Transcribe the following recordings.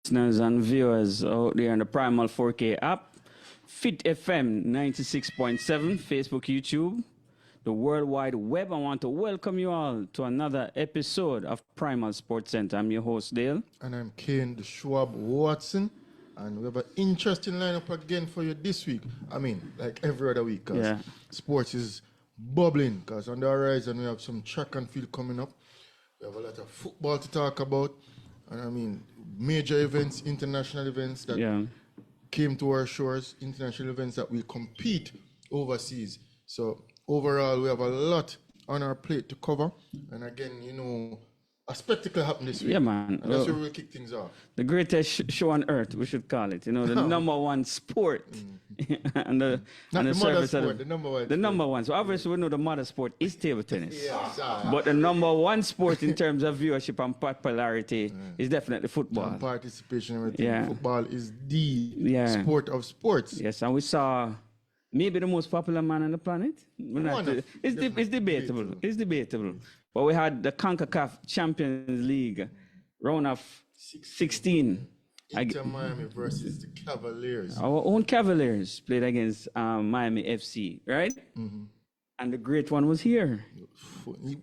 listeners and viewers out there on the Primal 4K app, Fit FM 96.7, Facebook, YouTube, the World Wide Web. I want to welcome you all to another episode of Primal Sports Center. I'm your host, Dale. And I'm Kane the Schwab Watson. And we have an interesting lineup again for you this week. I mean, like every other week, because sports is bubbling. Because on the horizon, we have some track and field coming up. We have a lot of football to talk about. And I mean, major events, international events that came to our shores, international events that will compete overseas. So overall, we have a lot on our plate to cover. And again, you know, a spectacle happened this week. Yeah, man. And that's where we'll kick things off. The greatest show on earth, we should call it. You know, the number one sport. and the mother sport, of, the number one. The number one. So obviously we know the mother sport is table tennis. Yes, but the number one sport in terms of viewership and popularity is definitely football. And participation and everything. Football is the sport of sports. Yes, and we saw maybe the most popular man on the planet. It's debatable. It's debatable. But we had the CONCACAF Champions League round of 16. Inter Miami versus the Cavaliers. Our own Cavaliers played against Miami FC, right? Mm-hmm. And the great one was here.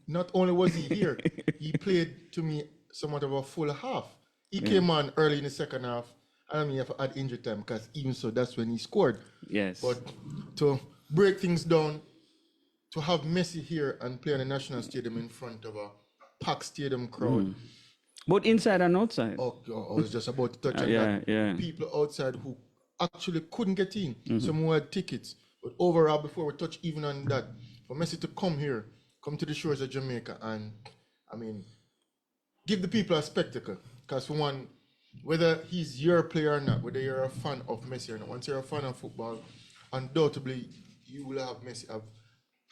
Not only was he here, he played to me somewhat of a full half. He came on early in the second half. I mean, he had injury time because even so, that's when he scored. Yes. But to break things down, to have Messi here and play in the National Stadium in front of a packed stadium crowd. Both inside and outside. Oh, I was just about to touch on that. People outside who actually couldn't get in. Some who had tickets. But overall, before we touch even on that, for Messi to come here, come to the shores of Jamaica and, I mean, give the people a spectacle. Because for one, whether he's your player or not, whether you're a fan of Messi or not, once you're a fan of football, undoubtedly you will have Messi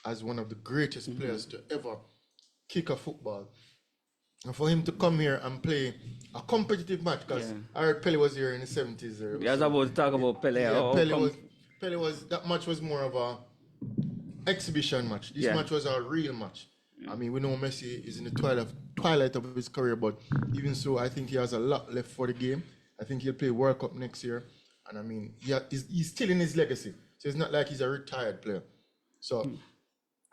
as one of the greatest players to ever kick a football. And for him to come here and play a competitive match, because I heard Pele was here in the 70s. I was about to talk about Pele. Pele was, that match was more of a exhibition match. This match was a real match. I mean, we know Messi is in the twilight of his career, but even so, I think he has a lot left for the game. I think he'll play World Cup next year. And I mean, he's still in his legacy. So it's not like he's a retired player. So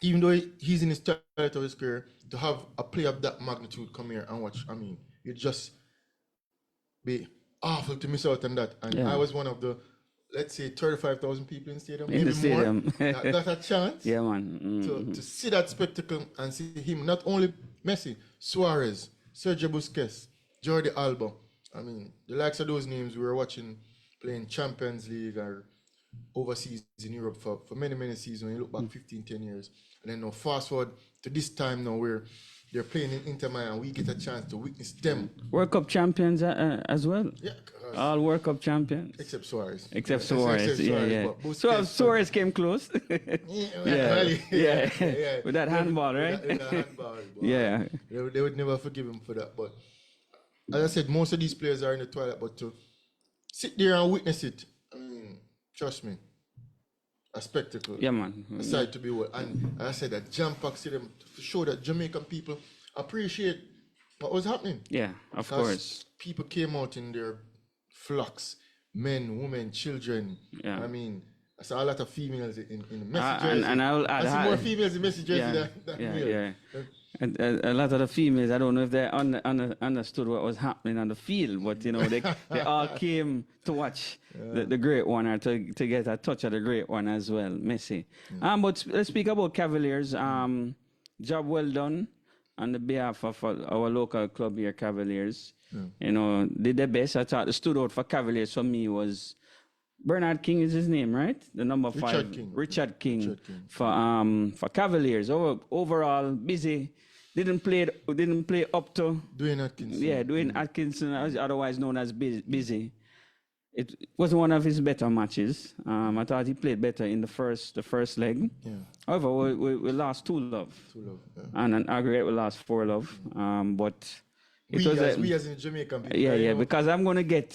even though he's in his twilight of his career, to have a player of that magnitude come here and watch, I mean, you'd just be awful to miss out on that. And I was one of the, let's say, 35,000 people in the stadium. In the stadium. More. Got a chance to see that spectacle and see him, not only Messi, Suarez, Sergio Busquets, Jordi Alba. I mean, the likes of those names we were watching playing Champions League or overseas in Europe for many, many seasons. When you look back 15, 10 years. And then now fast forward to this time now where they're playing in Inter Miami and we get a chance to witness them. World Cup champions as well. Yeah. All World Cup champions. Except Suarez. Except Suarez. So Suarez came close. With that handball, right? With that handball. Yeah. They would never forgive him for that. But as I said, most of these players are in the twilight, but to sit there and witness it, I mean, trust me, a spectacle. Yeah, man. A sight to behold. And as I said, that jam-packed stadium to show that Jamaican people appreciate what was happening. Yeah, of course. People came out in their flocks, men, women, children. Yeah. I mean, I saw a lot of females in the messages. And I see more females in messages than males. And a lot of the females, I don't know if they understood what was happening on the field, but you know they all came to watch the great one or to get a touch of the great one as well, Messi. But let's speak about Cavaliers. Job well done on the behalf of our local club here, Cavaliers. You know, did their best. I thought the stood out for Cavaliers for me was Bernard King is his name, right? The number 5, Richard King. For Cavaliers. Overall, busy. Didn't play up to Dwayne Atkinson. Yeah, Dwayne Atkinson, otherwise known as Busy. It wasn't one of his better matches. I thought he played better in the first leg. Yeah. However, we lost 2-0. 2-0. Yeah. And an aggregate we lost 4-0. But we as in Jamaican people. Yeah, because I'm gonna get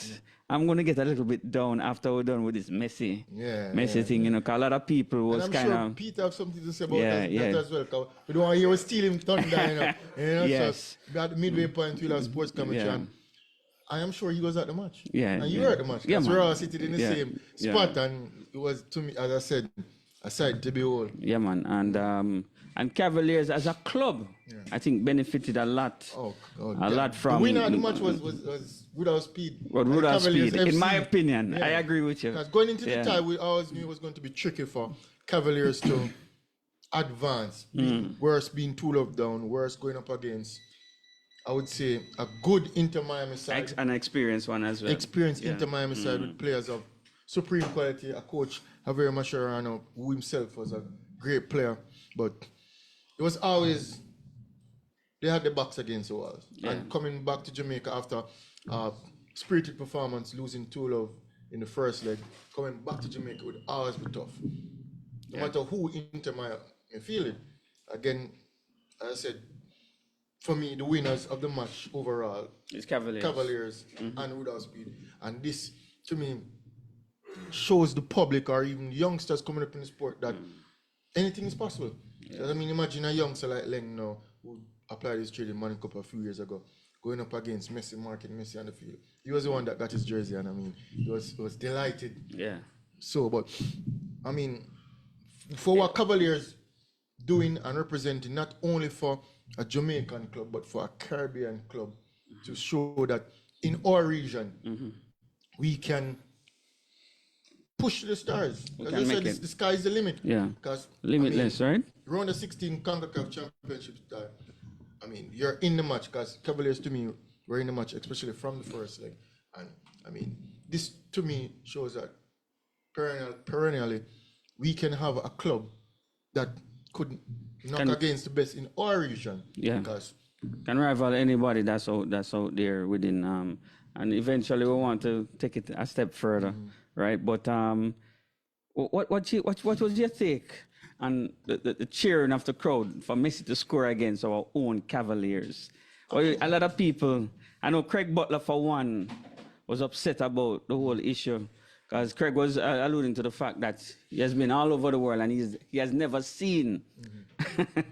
a little bit down after we're done with this Messi thing, you know, because a lot of people was kind of. I'm sure Peter have something to say about that as well. Cause we don't want to hear us stealing thunder, you know. Yes. So at the midway point, we'll have sports commentary. And I am sure he was at the match. Yeah. And you were at the match. Yeah, Because we're all sitting in the Yeah. same spot, and it was, to me, as I said, a sight to behold. Yeah, man. And Cavaliers as a club, I think benefited a lot. Oh, God. A lot from... The winner of the match was without speed. Well, without speed. In my FC. opinion, I agree with you. Because going into the tie, we always knew it was going to be tricky for Cavaliers to advance. Worse being 2-love down, worse going up against, I would say, a good Inter Miami side. An experienced one as well. Experienced Inter Miami side with players of supreme quality. A coach, Javier Mascherano, who himself was a great player. But it was always, they had the backs against the walls. And coming back to Jamaica after spirited performance, losing 2-love in the first leg, coming back to Jamaica would always be tough. No matter who Inter Miami feel it. Again, as I said, for me, the winners of the match overall is Cavaliers. Cavaliers and without speed. And this, to me, shows the public or even youngsters coming up in the sport that anything is possible. Yeah. I mean, imagine a youngster like Leng now, who applied his trade in Money Cup a few years ago, going up against Messi, marking Messi on the field. He was the one that got his jersey, and I mean, he was delighted. Yeah. So, but, I mean, for what Cavaliers doing and representing, not only for a Jamaican club, but for a Caribbean club, to show that in our region, we can push the stars. As I said, the sky is the limit. Yeah. Because limitless, right? Round the 16 CONCACAF Championship time, I mean, you're in the match, because Cavaliers, to me, were in the match, especially from the first leg. And, I mean, this, to me, shows that perennially, we can have a club that could knock against the best in our region. Yeah. Because can rival anybody that's out there within, and eventually we want to take it a step further, right? But what was your take on the cheering of the crowd for Messi to score against our own Cavaliers? Well, a lot of people, I know Craig Butler for one, was upset about the whole issue, because Craig was alluding to the fact that he has been all over the world and he has never seen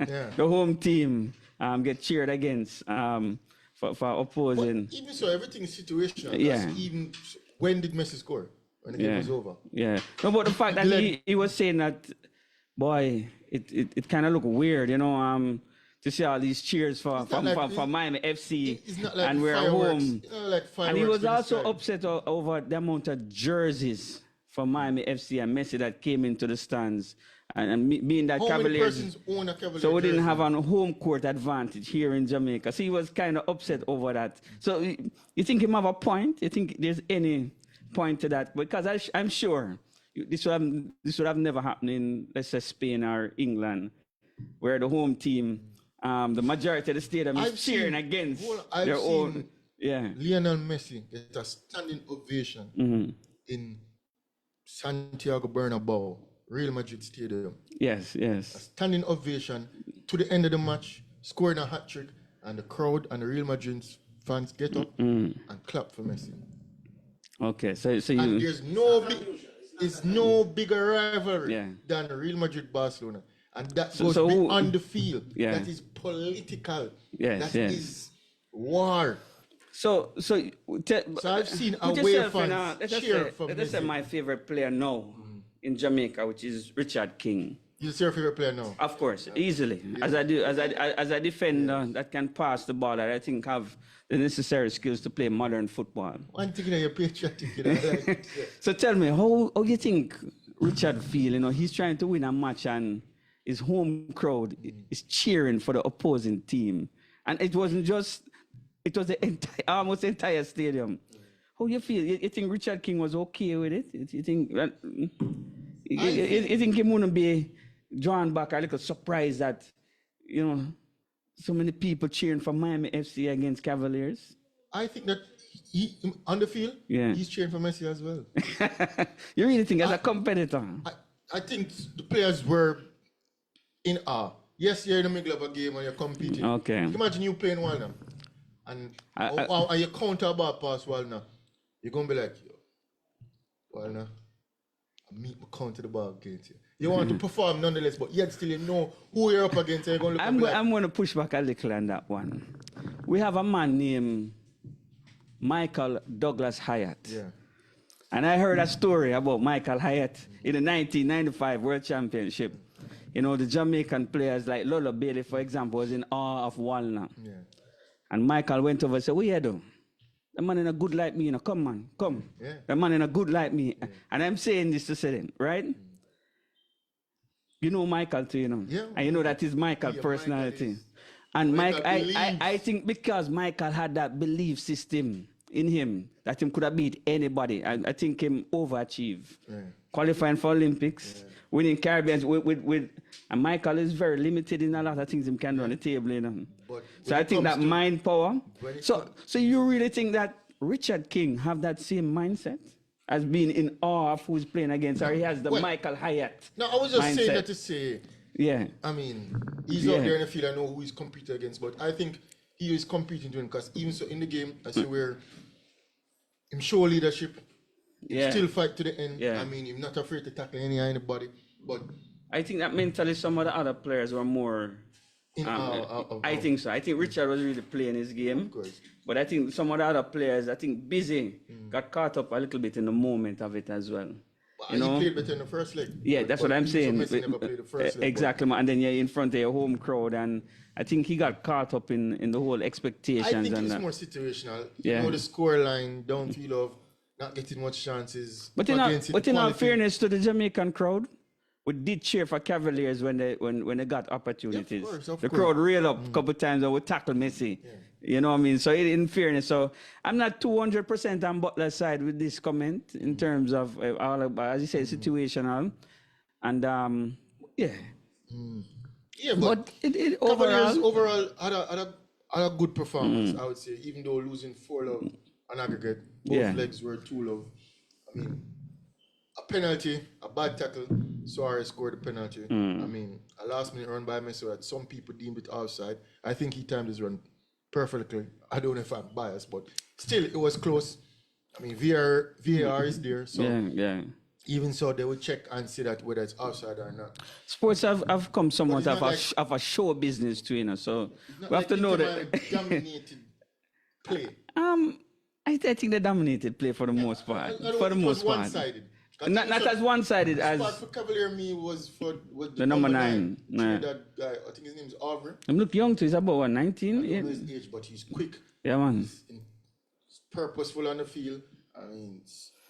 the home team get cheered against for opposing. But even so, everything is situational. Even when did Messi score? When the game was over. Yeah. No, but the fact that he was saying that, boy, it kind of looked weird, you know, to see all these cheers for Miami FC, and we're home. And he was also upset over the amount of jerseys for Miami FC and Messi that came into the stands, and being that Cavaliers, so we didn't have a home court advantage here in Jamaica. So he was kind of upset over that. So you think he might have a point? You think there's any point to that? Because I'm sure this would have never happened in, let's say, Spain or England, where the home team, the majority of the stadium is cheering against their own. Yeah. Lionel Messi get a standing ovation in Santiago Bernabeu, Real Madrid Stadium. Yes. A standing ovation to the end of the match, scoring a hat trick, and the crowd and the Real Madrid fans get up and clap for Messi. Okay, so you. And there's no bigger rivalry than Real Madrid Barcelona. And that goes beyond the field. Yeah. That is political. Yes, that is war. So I've seen away fans cheer for Messi. Let's say my favorite player now in Jamaica, which is Richard King. You're your favorite player now? Of course, easily. Yeah. As a defender that can pass the ball, that I think have the necessary skills to play modern football. One thing that you're patriotic. So tell me, how you think Richard feel? You know, he's trying to win a match and his home crowd is cheering for the opposing team, and it wasn't just. It was the almost entire stadium. How you feel? You think Richard King was okay with it? You think you think he wouldn't be drawn back a little surprised that, you know, so many people cheering for Miami FC against Cavaliers? I think that he, on the field, he's cheering for Messi as well. You really think as a competitor? I think the players were in awe. Yes, you're in the middle of a game and you're competing. Okay. Imagine you playing one now. And you counter a ball pass while now, you're going to be like, yo, while now, I meet my counter the ball against you. You want to perform nonetheless, but yet still you know who you're up against. And you're going to look I'm going to push back a little on that one. We have a man named Michael Douglas Hyatt. Yeah. And I heard a story about Michael Hyatt in the 1995 World Championship. You know, the Jamaican players like Lolo Bailey, for example, was in awe of Walnut. Yeah. And Michael went over and said, what you do? The man in a good like me, you know, come man, come. Yeah. The man in a good like me. Yeah. And I'm saying this to say them, right? You know Michael too, you know. Yeah. And you know that is Michael's personality. Michael is, and Michael I think because Michael had that belief system in him that him could have beat anybody, I think him overachieve. Yeah. Qualifying for Olympics, winning Caribbean with and Michael is very limited in a lot of things he can do on the table, you know. So I think that mind power. So you really think that Richard King have that same mindset as being in awe of who's playing against, or he has the Michael Hyatt? No, I was just mindset. saying that to say. Yeah. I mean, he's out there in the field. I know who he's competing against, but I think he is competing to him because even so in the game, I see where him show leadership. Yeah. Still fight to the end. Yeah. I mean, he's not afraid to tackle anybody. But I think that mentally some of the other players were more. I think so. I think Richard was really playing his game. Of course. But I think some of the other players, I think Busy got caught up a little bit in the moment of it as well. You know? He played better in the first leg. Yeah, that's what I'm saying. Messi never played the first leg, exactly, and then you're in front of your home crowd, and I think he got caught up in the whole expectations. I think and it's more situational. Yeah. You know, the score line, downfield of not getting much chances. But in all fairness to the Jamaican crowd, we did cheer for Cavaliers when they got opportunities. Yeah, of course. The crowd reeled up a couple times and we tackled Messi. Yeah. You know what I mean? So in fairness, so I'm not 200% on Butler's side with this comment in terms of all of, as you say, situational. And yeah. Yeah, but it overall had a good performance, I would say, even though losing 4-love on aggregate. Both legs were 2-love. I mean, a penalty, a bad tackle, Suarez scored a penalty. I mean, a last-minute run by Messi that some people deemed it offside. I think he timed his run perfectly. I don't know if I'm biased, but still, it was close. I mean, VAR is there, so even so, they will check and see that whether it's offside or not. Sports have come somewhat of a show business too, you know, so we have to know that. Dominated play. I think they dominated play for the most part. For the most part. One-sided. Not as one-sided as. The spot for Cavalier me was the number 9. That guy, I think his name is Aubrey. He look young too. He's about what, 19? I don't know his age, but he's quick. Yeah, man. He's purposeful on the field. I mean,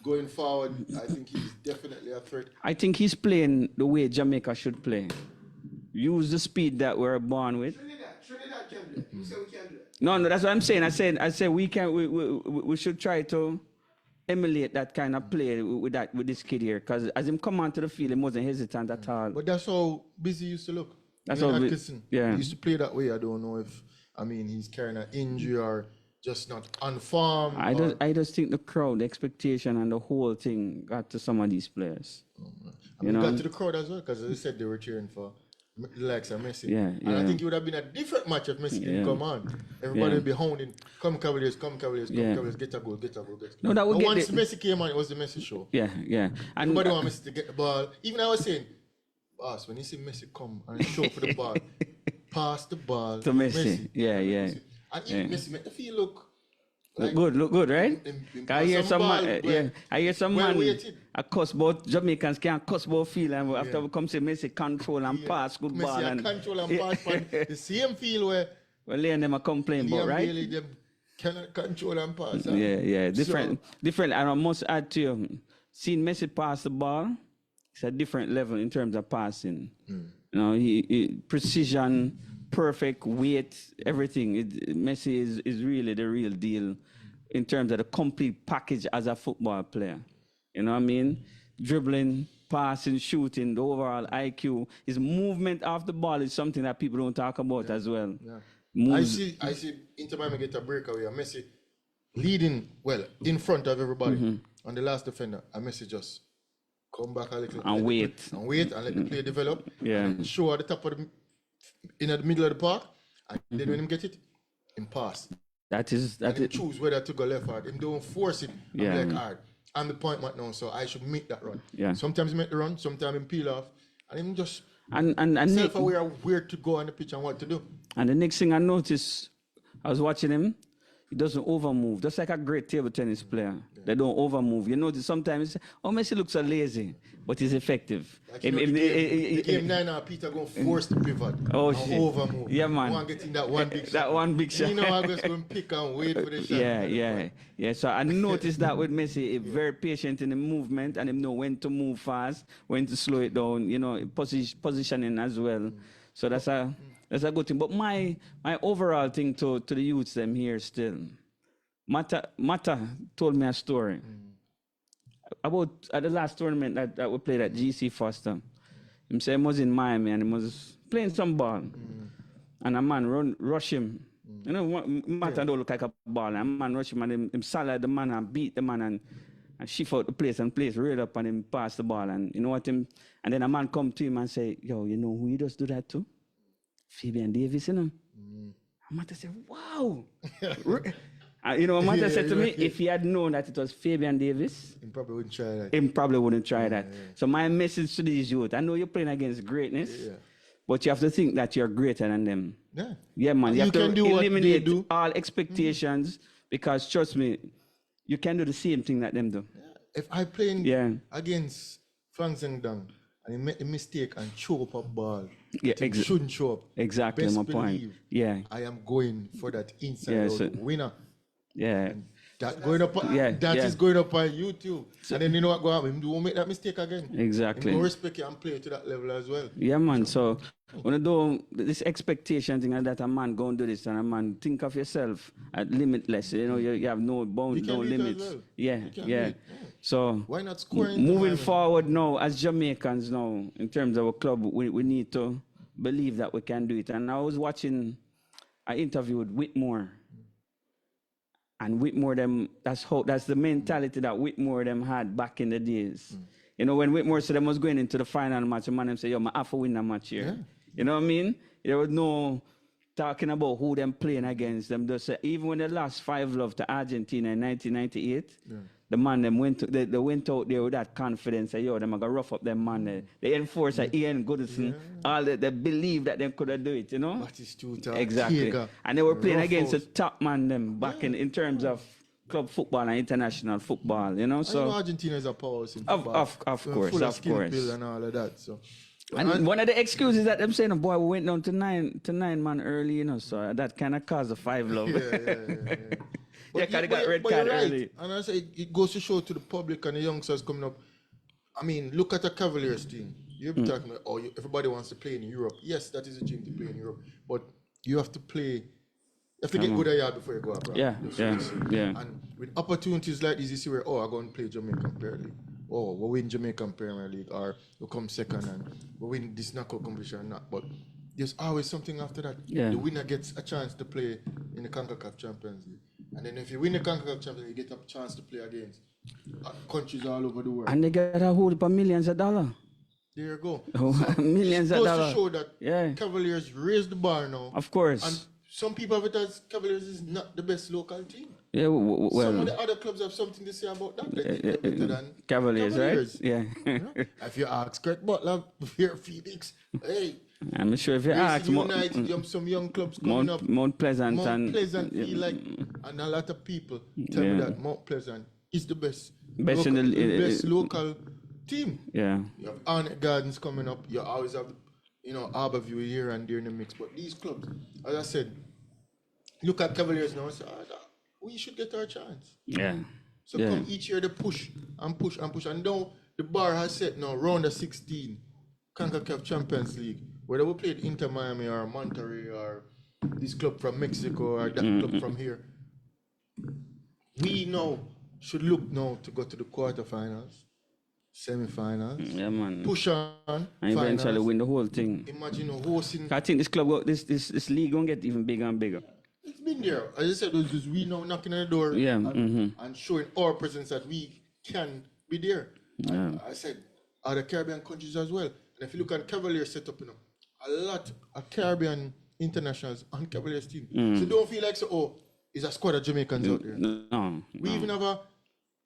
going forward, I think he's definitely a threat. I think he's playing the way Jamaica should play. Use the speed that we're born with. Trinidad can do it. You say we can do it. No, that's what I'm saying. I said we should try to emulate that kind of play with this kid here, because as him come onto the field, he wasn't hesitant at all. But that's how Busy used to look. That's how he used to play that way. I don't know if he's carrying an injury or just not on form. I just think the crowd, the expectation, and the whole thing got to some of these players. It got to the crowd as well, because as I said, they were cheering for the likes of Messi. And I think it would have been a different match if Messi didn't come on. Everybody would be hounding, come Cavaliers, Cavaliers, get a goal. No, that would once Messi came on, it was the Messi show. Yeah. And everybody want Messi to get the ball. Even I was saying, boss, when you see Messi come and show for the ball, pass the ball to Messi. Yeah. And even Messi make the field look good, right? I hear some man a cuss about Jamaicans can't cuss about field, and after we come say Messi control and pass good Messi ball and control and pass the same field where Leon them a complain about, right? Really them cannot control and pass. Yeah. Different. And I must add to you, seeing Messi pass the ball, it's a different level in terms of passing. You know, he precision, perfect weight, everything. Messi is really the real deal in terms of the complete package as a football player. You know what I mean? Dribbling, passing, shooting, the overall IQ. His movement off the ball is something that people don't talk about as well. Yeah. I see Inter Miami get a breakaway, and Messi leading, in front of everybody on the last defender, and Messi just come back a little. And wait and let the play develop. Yeah. And show at the top of in the middle of the park, and then when him get it, him pass. That is choose whether to go left or right. Him don't force it and hard. I'm the point right now, so I should make that run. Yeah. Sometimes he make the run, sometimes him peel off, and him just and self-aware of where to go on the pitch and what to do. And the next thing I noticed, I was watching him, he doesn't overmove. Just like a great table tennis player. They don't overmove. You notice sometimes, oh, Messi looks so lazy, but he's effective. Like, the game 9 Peter going to force the pivot and shit. overmove. Yeah, man. Want getting that one big shot. That one big shot. You know, I'm just going to pick and wait for the shot. Yeah. So I noticed that with Messi, he's very patient in the movement and him know when to move fast, when to slow it down, you know, positioning as well. So that's a good thing. But my overall thing to the youths them here still, Mata told me a story about at the last tournament that we played at GC Foster. He said he was in Miami and he was playing some ball. And a man rush him. You know, Mata don't look like a ball. And a man rush him and him salad the man and beat the man and shift out the place and place right up and him pass the ball. And you know what him? And then a man come to him and say, yo, you know who he does do that to? Fabian Davis, you know? And Mata said, wow. You know what Mata said to me? If he had known that it was Fabian Davis, he probably wouldn't try that. He probably wouldn't try that. So my message to these youth, I know you're playing against greatness, but you have to think that you're greater than them. Yeah, man. You have to eliminate all expectations because, trust me, you can do the same thing that them do. If I play against Frank Zengdang and he make a mistake and show up a ball, shouldn't show up. Exactly Best my point. I am going for that inside out winner. Yeah. That going up. Is going up on YouTube. So, and then you know what go happen? You won't make that mistake again. Exactly. You respect you and play to that level as well. Yeah, man. So when you do this expectation thing that a man go and do this and a man think of yourself at limitless. You know, you have no bounds, no limits. Well. Yeah. So why not scoring? Moving forward now, as Jamaicans now, in terms of a club, we need to believe that we can do it. And I was watching an interview with Whitmore. And Whitmore that's the mentality that Whitmore them had back in the days. You know, when Whitmore said them was going into the final match, the man them say, yo, I have to win the match here. You know what I mean? There was no talking about who them playing against them. Just say, even when they lost 5-0 to Argentina in 1998, the man them went out there with that confidence. Say, yo, them are gonna rough up them man. They enforce Ian Goodison. All they believe that them could do it, you know? Exactly. And they were playing against the top man them back in terms of club football and international football, you know? So Argentina is a power in football. Of course. And all of that. So and one of the excuses that them saying, boy, we went down to nine man early, you know, so that kind of caused a 5-0. But they got red card early. And I say it goes to show to the public and the youngsters coming up. I mean, look at the Cavaliers team. You'll be talking about, everybody wants to play in Europe. Yes, that is a dream to play in Europe. But you have to play, you have to get good at yard before you go abroad. Yeah. And with opportunities like this, you see where, I'm going to play Jamaican Premier League. We win Jamaican Premier League. Or we come second and we win this knockout competition or not. But there's always something after that. The winner gets a chance to play in the CONCACAF Champions League. And then if you win the CONCACAF Champions League, you get a chance to play against countries all over the world. And they get a hold of millions of dollars. There you go. Millions of dollars. It goes to show that Cavaliers raised the bar now. Of course. And some people have it as Cavaliers is not the best local team. Yeah, well, some of the other clubs have something to say about that. They're better than Cavaliers, right? Yeah. If you ask Kurt Butler, here Phoenix, hey. I'm sure if you ask United, some young clubs coming up. Mount Pleasant and a lot of people tell me that Mount Pleasant is the best local team. Yeah. You have Arnett Gardens coming up. You always have, Harborview here and there in the mix. But these clubs, as I said, look at Cavaliers now. So, we should get our chance. Yeah. So come each year they push and push and push. And now the bar has set now round the 16 CONCACAF Champions League. Whether we played Inter Miami or Monterrey or this club from Mexico or that club from here, we now should look now to go to the quarterfinals, semifinals, push on, and eventually win the whole thing. Imagine hosting. I think this league gonna get even bigger and bigger. It's been there. As I said, it was just we now knocking on the door and showing our presence that we can be there. I said other Caribbean countries as well. And if you look at Cavaliers set up, a lot of Caribbean internationals on Cavaliers team. So don't feel like, it's a squad of Jamaicans out there. No. We even have I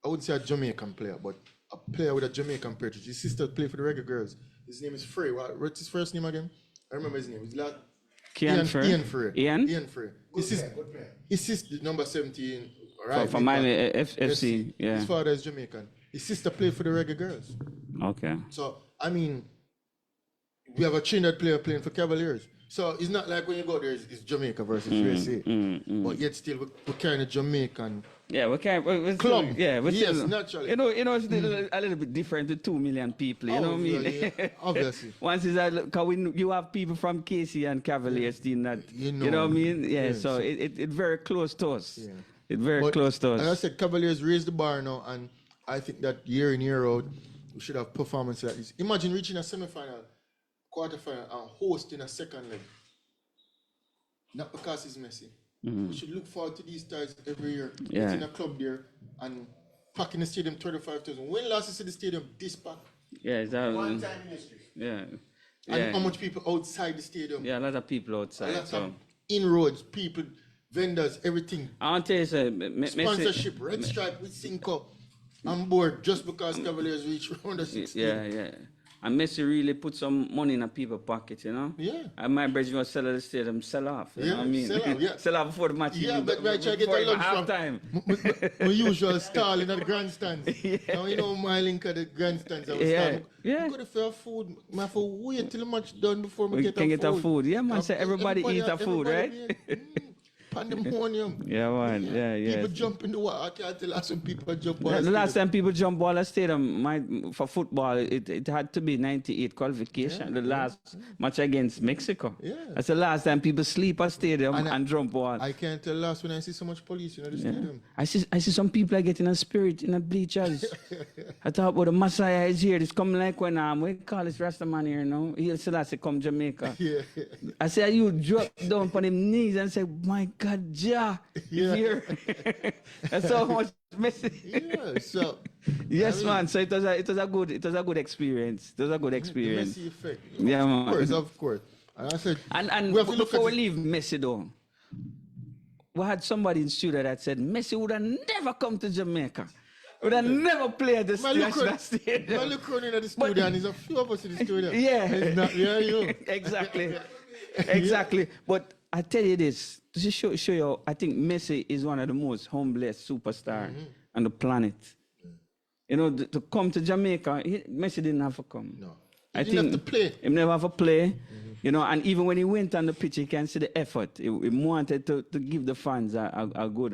wouldn't say a Jamaican player, but a player with a Jamaican heritage. His sister played for the Reggae Girls. His name is Frey. What's his first name again? I remember his name. His last Ian Frey. Ian Frey. His sister, number 17, right? For Miami FC, yeah. His father is Jamaican. His sister played for the Reggae Girls. Okay. So, I mean, we have a Trinidad player playing for Cavaliers. So it's not like when you go there, it's Jamaica versus USA. But yet still, we're carrying a Jamaican. Yeah, we can't. Club. Yeah, yes, naturally. You know, it's a little bit different to 2 million people. You know what I mean? Yeah, obviously. Once you have people from KC and Cavaliers team that you know what I mean. Yeah, so it very close to us. Yeah. It's very close to us. As I said, Cavaliers raised the bar now, and I think that year in year out, we should have performances like this. Imagine reaching a semi-final, quarter-final, and hosting a second leg. Not because it's Messi. We should look forward to these guys every year. Yeah. It's in a club there and packing the stadium 35,000. When last you see the stadium this packed? Yeah, is that One time in history. Yeah. And how much people outside the stadium? Yeah, a lot of people outside. A lot of inroads, people, vendors, everything. I want to tell you, sponsorship, Red Stripe with Cinco on board just because Cavaliers reach round the 16. Yeah. And Messi really put some money in a people's pocket, you know? Yeah. And my brother was sell at the stadium, sell off. You know what I mean? Sell off, yeah. Sell off before the match. Yeah, but I try to get a lunch from halftime. my usual stall in the grandstands. Now, you know, my link at the grandstands. I was yeah. Go to fair food. I have to wait till the match done before we get a food. Yeah, man. So everybody eat a food, right? Pandemonium. Yeah, man. Yeah. People jump in the water. I can't tell us when people jump. The last time people jump ball at stadium, for football, it had to be 98 qualification. The last match against Mexico. Yeah. That's the last time people sleep at stadium and jump ball. I can't tell last when I see so much police in the stadium. I see some people are getting a spirit in the bleachers. I thought, well, the Messiah is here. It's coming like when we call this Rastaman here now. He'll say, come Jamaica. Yeah. I say, you drop down on him knees and say, my God, Jah is here. That's so much Messi. Yeah, so yes, man. So it was a good experience. It was a good experience. The Messi effect. Yeah, man. Of course. And I said, and before we leave Messi though, we had somebody in studio that said Messi would have never come to Jamaica. Would have never played at the stadium. I look around in the studio and there's a few of us in the studio. Yeah. It's not you. Exactly. But I tell you this, to show you, I think Messi is one of the most humblest superstars on the planet. You know, to come to Jamaica, Messi didn't have to come. No. He didn't have to play. He never have to play. You know, and even when he went on the pitch, you can see the effort. He wanted to give the fans a good,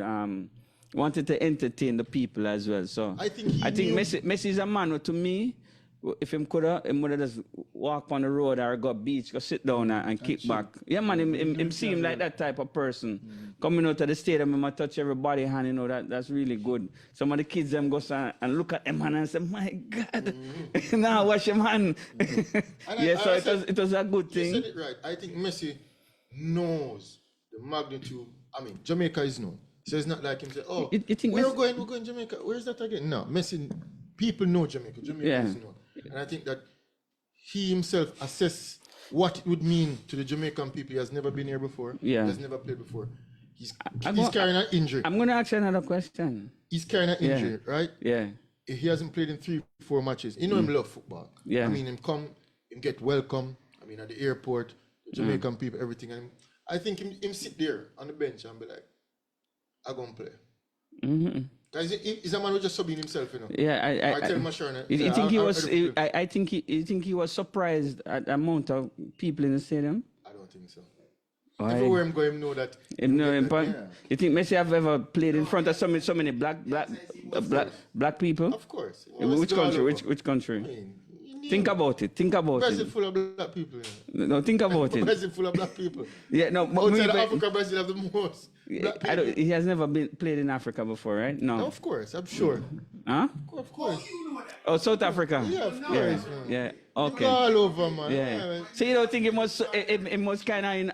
wanted to entertain the people as well. So I think Messi is a man who, to me, if him could have just walk on the road or go beach, go sit down and kick back. Yeah, man, him seem like that type of person. Coming out of the stadium, I touch everybody hand, you know, that's really good. Some of the kids them go and look at him and say, my God, now wash him hand. It was a good thing. You said it right. I think Messi knows the magnitude. I mean, Jamaica is known. So it's not like him say, oh, we're going Jamaica. Where's that again? No, Messi, people know Jamaica. Jamaica is known. And I think that he himself assess what it would mean to the Jamaican people. He has never been here before. Yeah. He has never played before. He's carrying an injury. I'm going to ask you another question. He's carrying an injury, right? Yeah. He hasn't played in 3-4 matches. You know him love football. Yeah. I mean, him get welcome. I mean, at the airport, the Jamaican people, everything. And I think him sit there on the bench and be like, I'm going to play. Because he's a man who just subbing himself, you know. Yeah, I tell him, sure, you think he was surprised at the amount of people in the stadium? I don't think so. Everywhere I'm going, know that. You think Messi have ever played in front of so many black people? Of course. Which country? Which country? I mean, think about it. Brazil full of black people. You know? No, think about it. Brazil full of black people. Yeah, no. Outside of Africa, Brazil have the most. He has never played in Africa before, right? No. Of course, I'm sure. Huh? Of course. Oh, South Africa. Yeah, of course. Yeah. Okay. All over, man. Yeah. So you don't think it must kind of in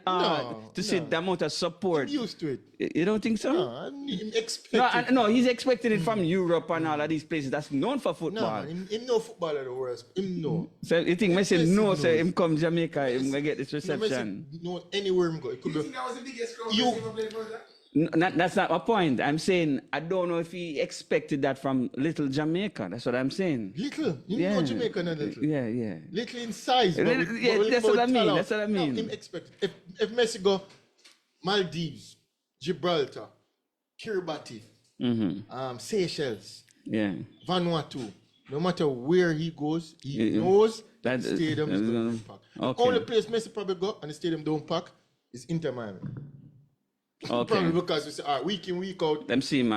to see the amount of support? I'm used to it. You don't think so? No, I'm expecting. No, he's expecting it from Europe and all of these places that's known for football. No, him no football at the world. Him no. So you think Messi knows him come Jamaica, him gonna get this reception? No, anywhere him go. It could be. You think that was the biggest crowd Messi ever played for that? That's not my point. I'm saying I don't know if he expected that from little Jamaica. That's what I'm saying. Little. You know Jamaica not little. Yeah. Little in size. But That's what I mean. That's what I mean. No, him expect. If Messi go Maldives, Gibraltar, Kiribati, Seychelles, Vanuatu, no matter where he goes, he knows that the stadium is going to be packed. The only place Messi probably go and the stadium don't pack is Inter Miami. Probably because we say, all right, week in, week out, them see him,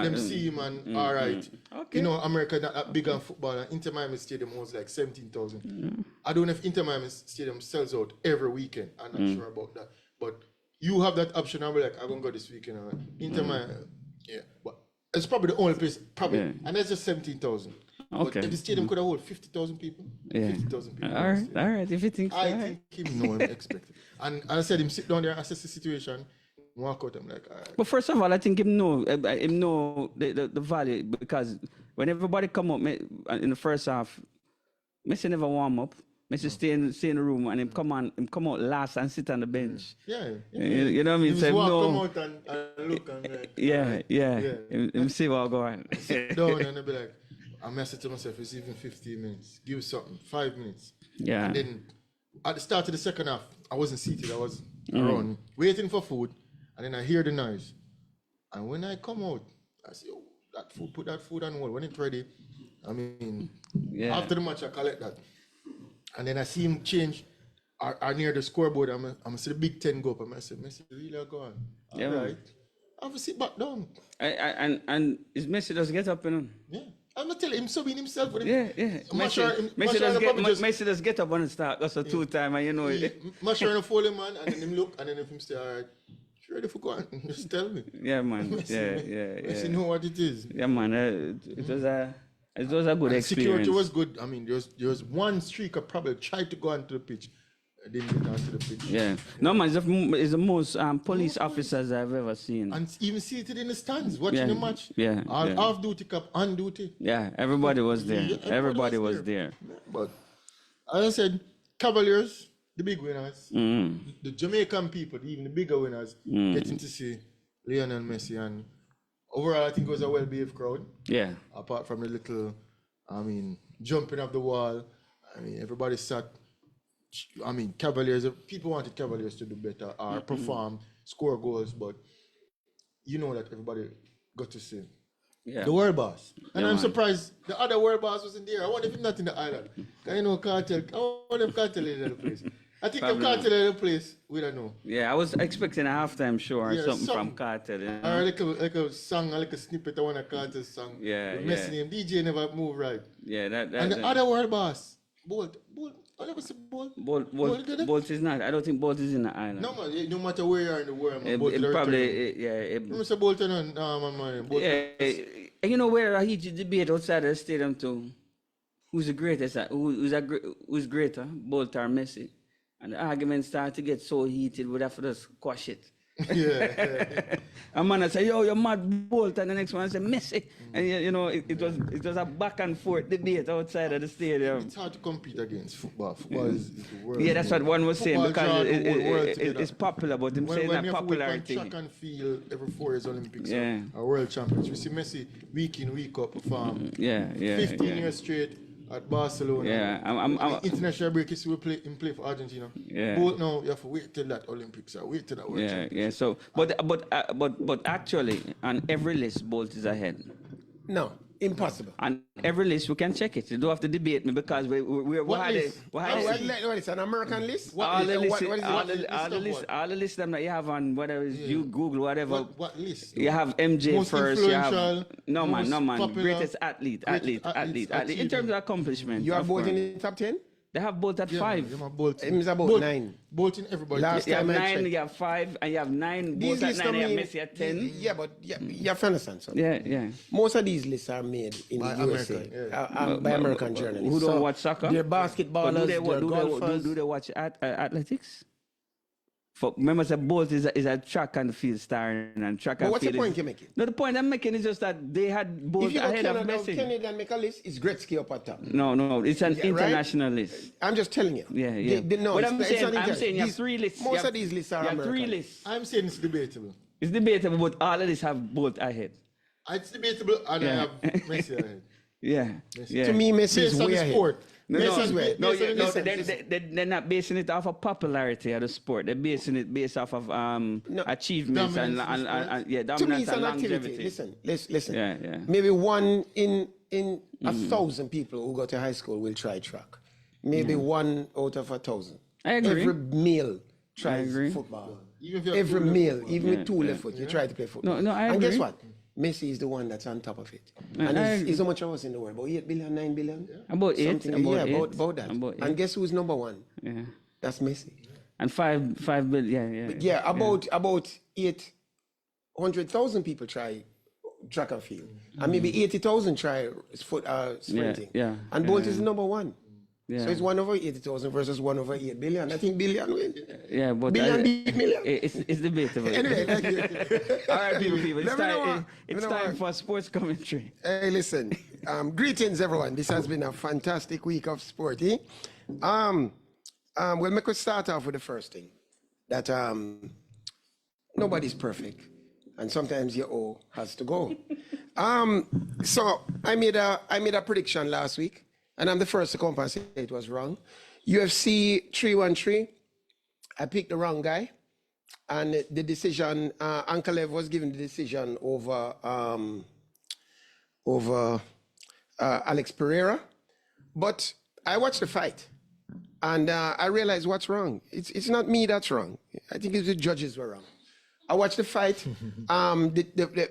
all right. Okay. You know, America not that big on football, and Inter Miami Stadium was like 17,000. I don't know if Inter Miami Stadium sells out every weekend. I'm not sure about that. But you have that option. I'll be like, I'm going to go this weekend. Inter Miami, but it's probably the only place, and that's just 17,000. Okay. But the stadium could have hold 50,000 people. 50,000 people. All right. If you think so, I think him know him expected. And I said him sit down there, assess the situation, walk out. I'm like, all right. But first of all, I think him know the value, because when everybody come up in the first half, Messi never warm up. Messi stay in the room and him come out last and sit on the bench. You know what I mean? He just come out and look and like, Him see what going. Sit down and I'll be like, I message to myself, it's even 15 minutes. Give something, 5 minutes. Yeah. And then at the start of the second half, I wasn't seated. I was around waiting for food. And then I hear the noise. And when I come out, I say, oh, put that food on hold. When it's ready, I mean, after the match, I collect that. And then I see him change near the scoreboard. I'm going to see the Big Ten go up. And I say, Messi, really go on? All right. I have to sit back down. And is Messi does get up, you know? Yeah. I'm not telling him subbing himself. Messi does get up and start. That's a 2-time, and you know it. Masher and follow man, and then him look, and then if him say, all right, sure, if you go on, just tell me. Yeah, man. Messi know what it is. Yeah, man. It was a good experience. Security was good. I mean, there was one streaker probably tried to go onto the pitch. I didn't get onto the pitch. Yeah. No, man, it's the most police officers I've ever seen. And even seated in the stands, watching the match. Yeah. Off duty cap, on duty. Yeah, everybody was there. Everybody was there. But as I said, Cavaliers, the big winners. The Jamaican people, even the bigger winners, getting to see Lionel Messi. And overall, I think it was a well-behaved crowd. Yeah. Apart from the little, jumping off the wall. Everybody sat. Cavaliers, people wanted Cavaliers to do better or perform, score goals, but you know that everybody got to see the world boss. And I'm surprised the other world boss wasn't there. I wonder if he's not in the island. Because you know, cartel, I wonder if cartel is in the place. I think if cartel is in the place, we don't know. Yeah, I was expecting a halftime show or something from cartel. You know? Or like a song, like a snippet of one of cartel's song. Yeah. Messi name. DJ never move right. Yeah, and the other world boss, Bolt. I never see Bolt. Bolt is not. I don't think Bolt is in the island. No, man. No matter where you are in the world, man. It probably, Mr. Bolt and man. You know where he debate outside of the stadium too? Who's the greatest? Who's greater, Bolt or Messi? And the argument started to get so heated, we'd have to just squash it. A man would say, yo, you're mad, Bolt, and the next one would say, Messi. And you know, it was a back and forth debate outside of the stadium. It's hard to compete against football. Football is the world. Yeah, that's what one was saying, because it's popular, but them saying that popularity. Track and field every 4 years Olympics, a world champions. We see Messi week in, week out perform. 15 years straight at Barcelona. I'm international break, you play for Argentina. Both now you have to wait till that Olympics or wait till that World Championships. So but actually on every list Bolt is ahead. No, impossible. On every list we can check it. You don't have to debate me because what is an American list? All the lists them that you have on whatever you Google whatever. What list? You have MJ most first. You have no man. Popular, greatest athlete. In terms of accomplishment. You are both in the top 10? They have Bolt at 5. It's about 9. Bolt in everybody. You have 9, you have 5, and you have 9. Bolt at 9, you have Messi at 10. Yeah, but you have to understand something. Yeah. Most of these lists are made in the USA by American journalists. Who don't watch soccer? They're basketballers, they're golfers. Do they watch athletics? Remember, Bolt is a track and field star and track and field. What's the point you're making? No, the point I'm making is just that they had Bolt ahead of Messi. If you Canada make a list, it's Gretzky up at top. No, it's an international list. I'm just telling you. Yeah. But I'm saying you have 3 lists. Most of these lists are American. You have 3 lists. I'm saying it's debatable. It's debatable, but all of this have both ahead. It's debatable, and I have Messi ahead. Yeah. Messi. To me, Messi is Based on way the ahead. sport. They're not basing it off of popularity of the sport. They're basing it based off of achievements and dominance to me, it's and an longevity. activity. Listen. Yeah. Maybe one in 1,000 people who go to high school will try track. Maybe 1 out of 1,000. I agree. Every male tries football. Every male, even with two left foot, you try to play football. No, I agree. And guess what? Messi is the one that's on top of it. And he's how much of us in the world? About 8 billion, 9 billion? About 8. About that. About 8. And guess who's number one? Yeah. That's Messi. And 5 billion, Yeah, about 800,000 people try track and field. And maybe 80,000 try sprinting. Yeah. And Bolt is number one. Yeah. So it's 1 over 80,000 versus 1 over 8 billion. I think billion win. Yeah, but billion beat million. It's debatable. Anyway, all right, people. It's time for sports commentary. Hey, listen. Greetings, everyone. This has been a fantastic week of sport. Well, make us start off with the first thing. That nobody's perfect. And sometimes your O has to go. So I made a prediction last week. And I'm the first to come and say it was wrong. UFC 313, I picked the wrong guy. And the decision, Ankalev was given the decision over Alex Pereira. But I watched the fight. And I realized what's wrong. It's not me that's wrong. I think it's the judges were wrong. I watched the fight.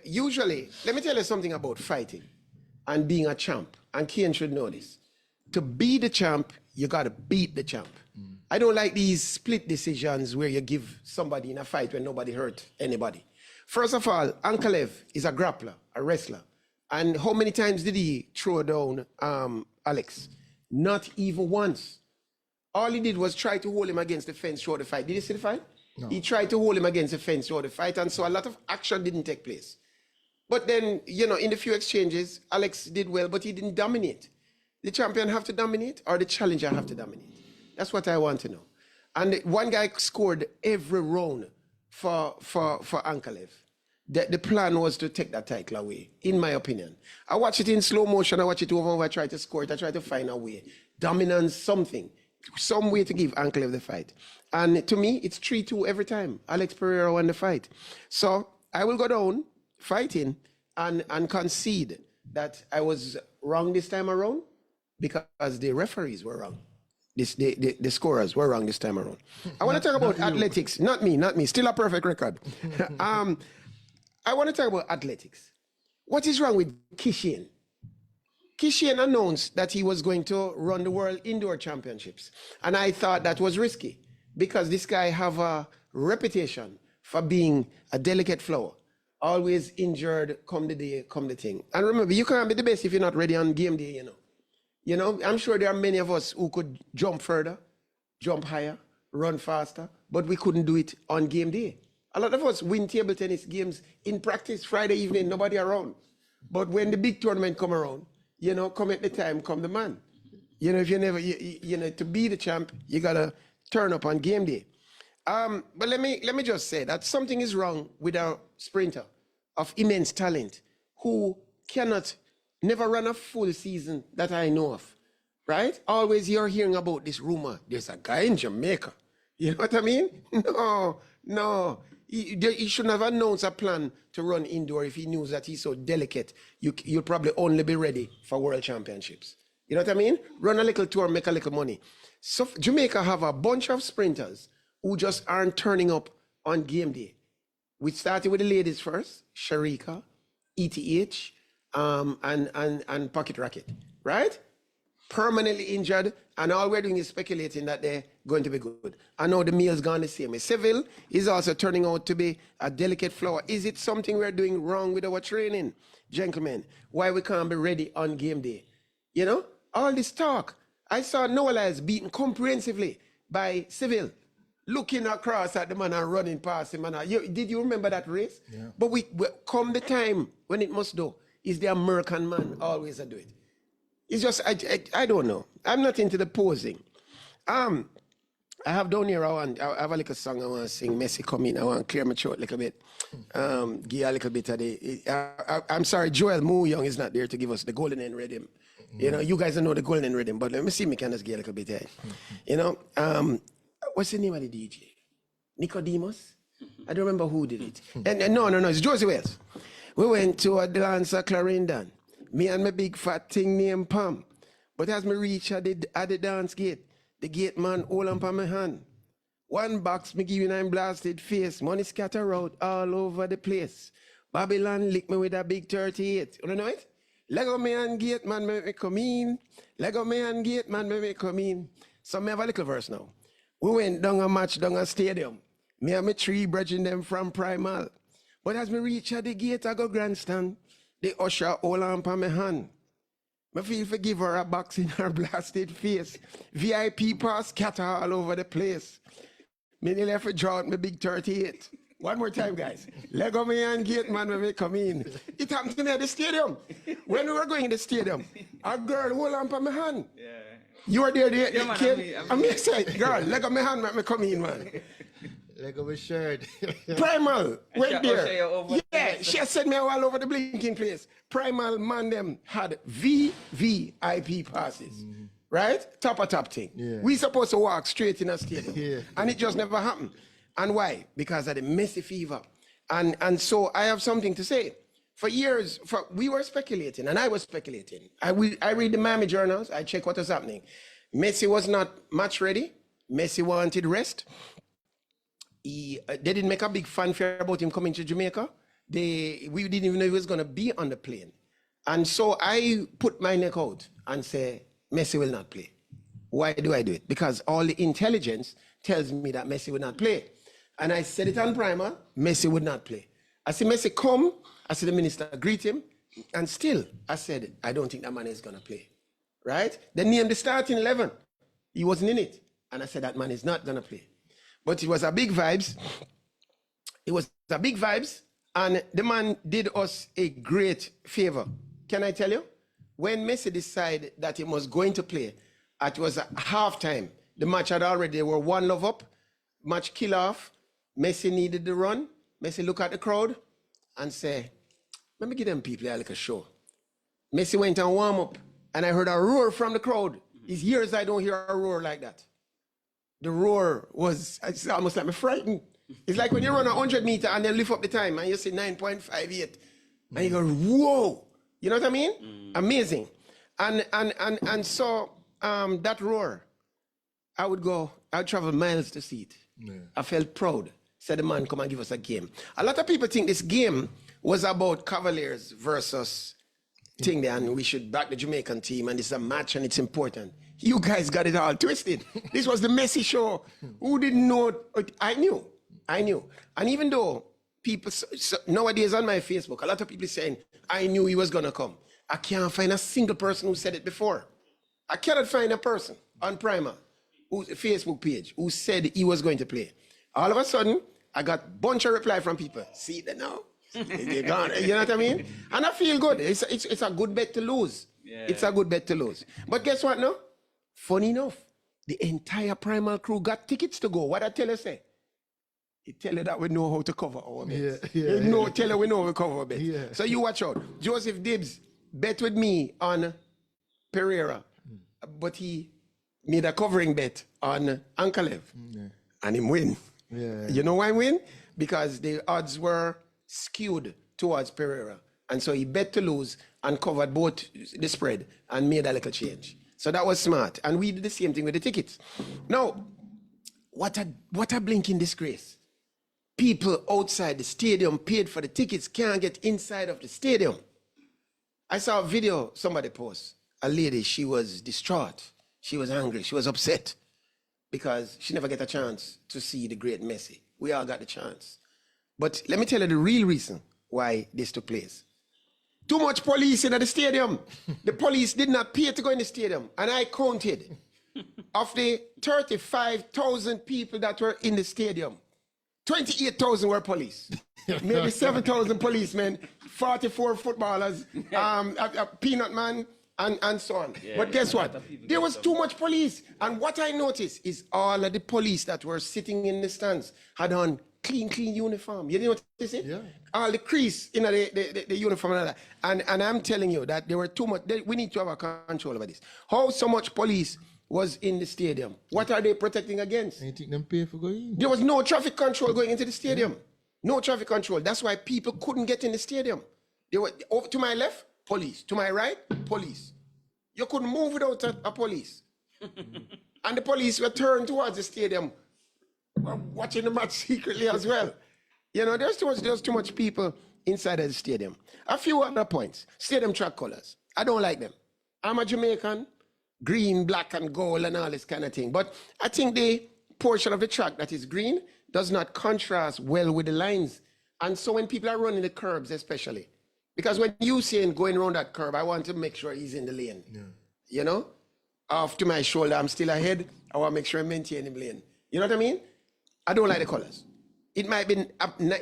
Usually, let me tell you something about fighting and being a champ. And Kian should know this. To be the champ, you got to beat the champ. I don't like these split decisions where you give somebody in a fight when nobody hurt anybody. First of all, Ankalev is a grappler, a wrestler. And how many times did he throw down Alex? Not even once. All he did was try to hold him against the fence throughout the fight. Did you see the fight? No. He tried to hold him against the fence throughout the fight, and so a lot of action didn't take place. But then, in the few exchanges, Alex did well, but he didn't dominate. The champion have to dominate or the challenger have to dominate? That's what I want to know. And one guy scored every round for Ankalev. The plan was to take that title away, in my opinion. I watch it in slow motion. I watch it over and over. I try to score it. I try to find a way. Dominance, something. Some way to give Ankalev the fight. And to me, it's 3-2 every time. Alex Pereira won the fight. So I will go down fighting and concede that I was wrong this time around. Because the referees were wrong. The scorers were wrong this time around. I want to talk about athletics. Not me. Still a perfect record. I want to talk about athletics. What is wrong with Kishian? Kishian announced that he was going to run the World Indoor Championships. And I thought that was risky because this guy have a reputation for being a delicate flower. Always injured, come the thing. And remember, you can't be the best if you're not ready on game day, I'm sure there are many of us who could jump further, jump higher, run faster, but we couldn't do it on game day. A lot of us win table tennis games in practice Friday evening, nobody around. But when the big tournament come around, come at the time, come the man. If you never, to be the champ, you gotta turn up on game day. But let me just say that something is wrong with our sprinter of immense talent who never run a full season that I know of, right? Always you're hearing about this rumor. There's a guy in Jamaica. You know what I mean? No. He shouldn't have announced a plan to run indoor if he knew that he's so delicate. You'll probably only be ready for world championships. You know what I mean? Run a little tour, make a little money. So Jamaica have a bunch of sprinters who just aren't turning up on game day. We started with the ladies first, Sharika, ETH, and Pocket Racket, right? Permanently injured, and all we're doing is speculating that they're going to be good. I know the male's gone the same way. Seville is also turning out to be a delicate flower. Is it something we're doing wrong with our training, gentlemen? Why we can't be ready on game day? All this talk. I saw Noah beaten comprehensively by Seville, looking across at the man and running past him. Did you remember that race? Yeah. But we come the time when it must do. Is the American man always do it? It's just, I don't know. I'm not into the posing. I have down here, I have a little song I want to sing. Messi come in. I want to clear my throat a little bit. Give a little bit of the... I'm sorry, Joel Moo Young is not there to give us the golden end rhythm. You know, you guys don't know the golden end rhythm, but let me see if I can just get a little bit there. You know, what's the name of the DJ? Nicodemus? I don't remember who did it. And no, it's Josie Wells. We went to a dance at Clarendon. Me and my big fat thing named Pam. But as me reach at the dance gate, the gate man hold on my hand. One box me give you nine blasted face. Money scatter out all over the place. Babylon lick me with a big 38. You know it? Lego me and gate man me come in. Lego me and gate man me come in. So me have a little verse now. We went down a match down a stadium. Me and my three brethren them from Primal. But as me reach at the gate, I go grandstand. The usher hold on my hand. I feel for give her a box in her blasted face. VIP pass scatter all over the place. Me left a draw out my big 38. One more time, guys. Lego me and gate man when we come in. It happened to me at the stadium. When we were going to the stadium, a girl hold on to my hand. Yeah. You were there, the kid. I'm excited. Girl, Lego me hand when me come in, man. Lego me shirt. Primal went there. Yeah, she said me all over the blinking place. Primal man them had VVIP passes. Right? Top thing. Yeah. We supposed to walk straight in a stadium. Yeah. And it just never happened. And why? Because of the Messi fever. And so I have something to say. For years, we were speculating, and I was speculating. I read the Miami journals, I check what was happening. Messi was not match ready. Messi wanted rest. They didn't make a big fanfare about him coming to Jamaica. We didn't even know he was going to be on the plane. And so I put my neck out and say, Messi will not play. Why do I do it? Because all the intelligence tells me that Messi will not play. And I said it on Primer, Messi would not play. I said, Messi come. I said, the minister greet him. And still, I said, I don't think that man is going to play. Right? They named the starting 11. He wasn't in it. And I said, that man is not going to play. But it was a big vibes. It was a big vibes. And the man did us a great favor. Can I tell you? When Messi decided that he was going to play, it was at halftime. The match had already, they were 1-0 up. Match kill off. Messi needed the run. Messi look at the crowd and say, let me give them people a little show. Messi went and warm up. And I heard a roar from the crowd. It's years I don't hear a roar like that. The roar was, it's almost like me frightened. It's like when you run 100 meters and then lift up the time and you see 9.58 and you go, whoa. You know what I mean? Amazing. And so that roar, I would travel miles to see it. Yeah. I felt proud. Said the man, come and give us a game. A lot of people think this game was about Cavaliers versus thing there, and we should back the Jamaican team, and it's a match and it's important. You guys got it all twisted. This was the Messi show. Who didn't know? I knew. And even though people, nowadays on my Facebook, a lot of people saying, I knew he was going to come. I can't find a single person who said it before. I cannot find a person on Primer, whose Facebook page, who said he was going to play. All of a sudden, I got a bunch of reply from people. See that now? They're gone. You know what I mean? And I feel good. It's a good bet to lose. Yeah. It's a good bet to lose. But guess what now? Funny enough, the entire Primal crew got tickets to go. What I tell you say? He tell you that we know how to cover our bets. Tell you we know how to cover our bets. Yeah. So you watch out. Joseph Dibbs bet with me on Pereira, but he made a covering bet on Ankalev, and him win. Yeah. You know why I win? Because the odds were skewed towards Pereira. And so he bet to lose and covered both the spread and made a little change. So that was smart. And we did the same thing with the tickets. Now, what a blinking disgrace. People outside the stadium paid for the tickets, can't get inside of the stadium. I saw a video somebody post. A lady, she was distraught. She was angry. She was upset because she never get a chance to see the great Messi. We all got the chance. But let me tell you the real reason why this took place. Too much police in the stadium. The police did not pay to go in the stadium. And I counted, of the 35,000 people that were in the stadium, 28,000 were police. Maybe 7,000 policemen, 44 footballers, a peanut man, and so on. Yeah, but guess a lot what? of people There get was some- too much police. And what I noticed is all of the police that were sitting in the stands had on clean uniform. You didn't notice it? Yeah. All the crease in the uniform and all that. And I'm telling you that there were too much. We need to have a control over this. How so much police was in the stadium? What are they protecting against? I think them pay for going. There was no traffic control going into the stadium. No traffic control. That's why people couldn't get in the stadium. They were over to my left, police. To my right, police. You couldn't move without a police. And the police were turned towards the stadium, watching the match secretly as well. You know, there's too much people inside of the stadium. A few other points. Stadium track colors. I don't like them. I'm a Jamaican, green, black, and gold, and all this kind of thing. But I think the portion of the track that is green does not contrast well with the lines. And so when people are running the curbs, especially, because when Usain going around that curb, I want to make sure he's in the lane. Yeah. You know? Off to my shoulder, I'm still ahead. I want to make sure I maintain him lane. You know what I mean? I don't like the colors. It might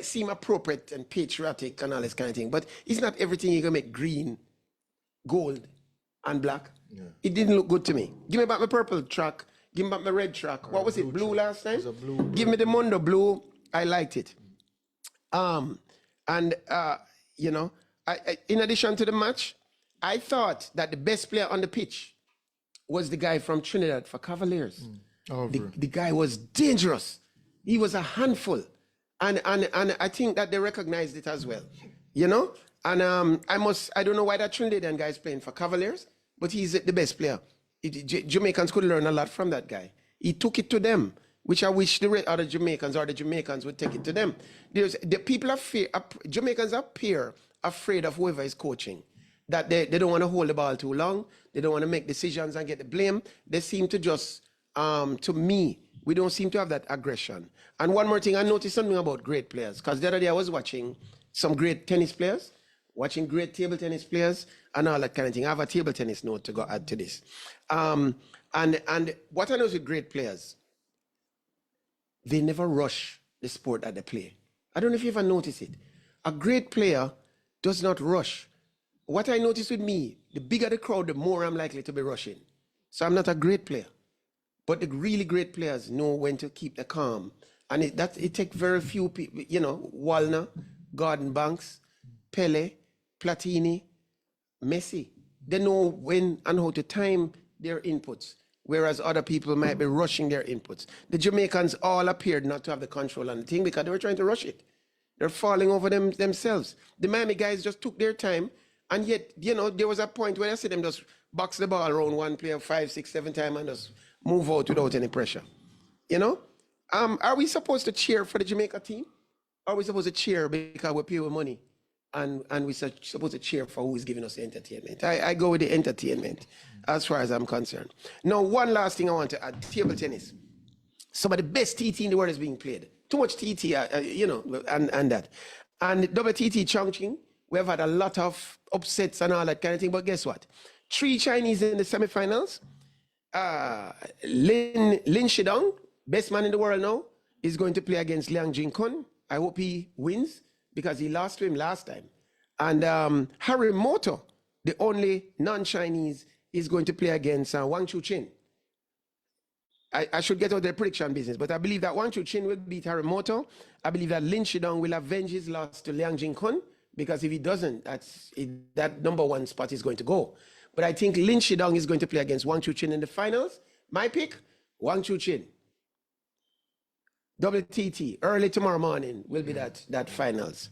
seem appropriate and patriotic and all this kind of thing, but it's not everything you can make green, gold, and black. Yeah. It didn't look good to me. Give me back my purple track. Give me back my red track. What was it? Blue last time? It was a blue. Give me the Mondo blue. I liked it. You know, in addition to the match, I thought that the best player on the pitch was the guy from Trinidad for Cavaliers. The guy was dangerous. He was a handful. And I think that they recognized it as well. You know? And I don't know why that Trinidadian guy is playing for Cavaliers, but he's the best player. Jamaicans could learn a lot from that guy. He took it to them, which I wish the other Jamaicans or the Jamaicans would take it to them. Jamaicans appear afraid of whoever is coaching, that they don't want to hold the ball too long. They don't want to make decisions and get the blame. They seem to just, to me, we don't seem to have that aggression. And one more thing, I noticed something about great players, because the other day I was watching some great tennis players, watching great table tennis players, and all that kind of thing. I have a table tennis note to go add to this. And what I notice with great players, they never rush the sport that they play. I don't know if you ever notice it. A great player does not rush. What I notice with me, the bigger the crowd, the more I'm likely to be rushing. So I'm not a great player. But the really great players know when to keep the calm. And it takes very few people, you know, Walner, Gordon Banks, Pele, Platini, Messi. They know when and how to time their inputs, whereas other people might be rushing their inputs. The Jamaicans all appeared not to have the control on the thing because they were trying to rush it. They're falling over themselves. The Miami guys just took their time, and yet, you know, there was a point where I see them just box the ball around one player 5, 6, 7 times and just move out without any pressure. You know? Are we supposed to cheer for the Jamaica team? Or are we supposed to cheer because we pay with money? And we're supposed to cheer for who is giving us the entertainment? I go with the entertainment as far as I'm concerned. Now, one last thing I want to add, table tennis. Some of the best TT in the world is being played. Too much TT, you know, and that. And WTT Chongqing, we have had a lot of upsets and all that kind of thing, but guess what? 3 Chinese in the semifinals. Lin Shidong, best man in the world now, is going to play against Liang Jinkun. I hope he wins because he lost to him last time. And Harimoto, the only non-Chinese, is going to play against Wang Chuqin. I should get out the prediction business, but I believe that Wang Chuqin will beat Harimoto. I believe that Lin Shidong will avenge his loss to Liang Jinkun, because if he doesn't, that number 1 spot is going to go. But I think Lin Shidong is going to play against Wang Chuqin in the finals. My pick, Wang Chuqin. WTT, early tomorrow morning will be that finals.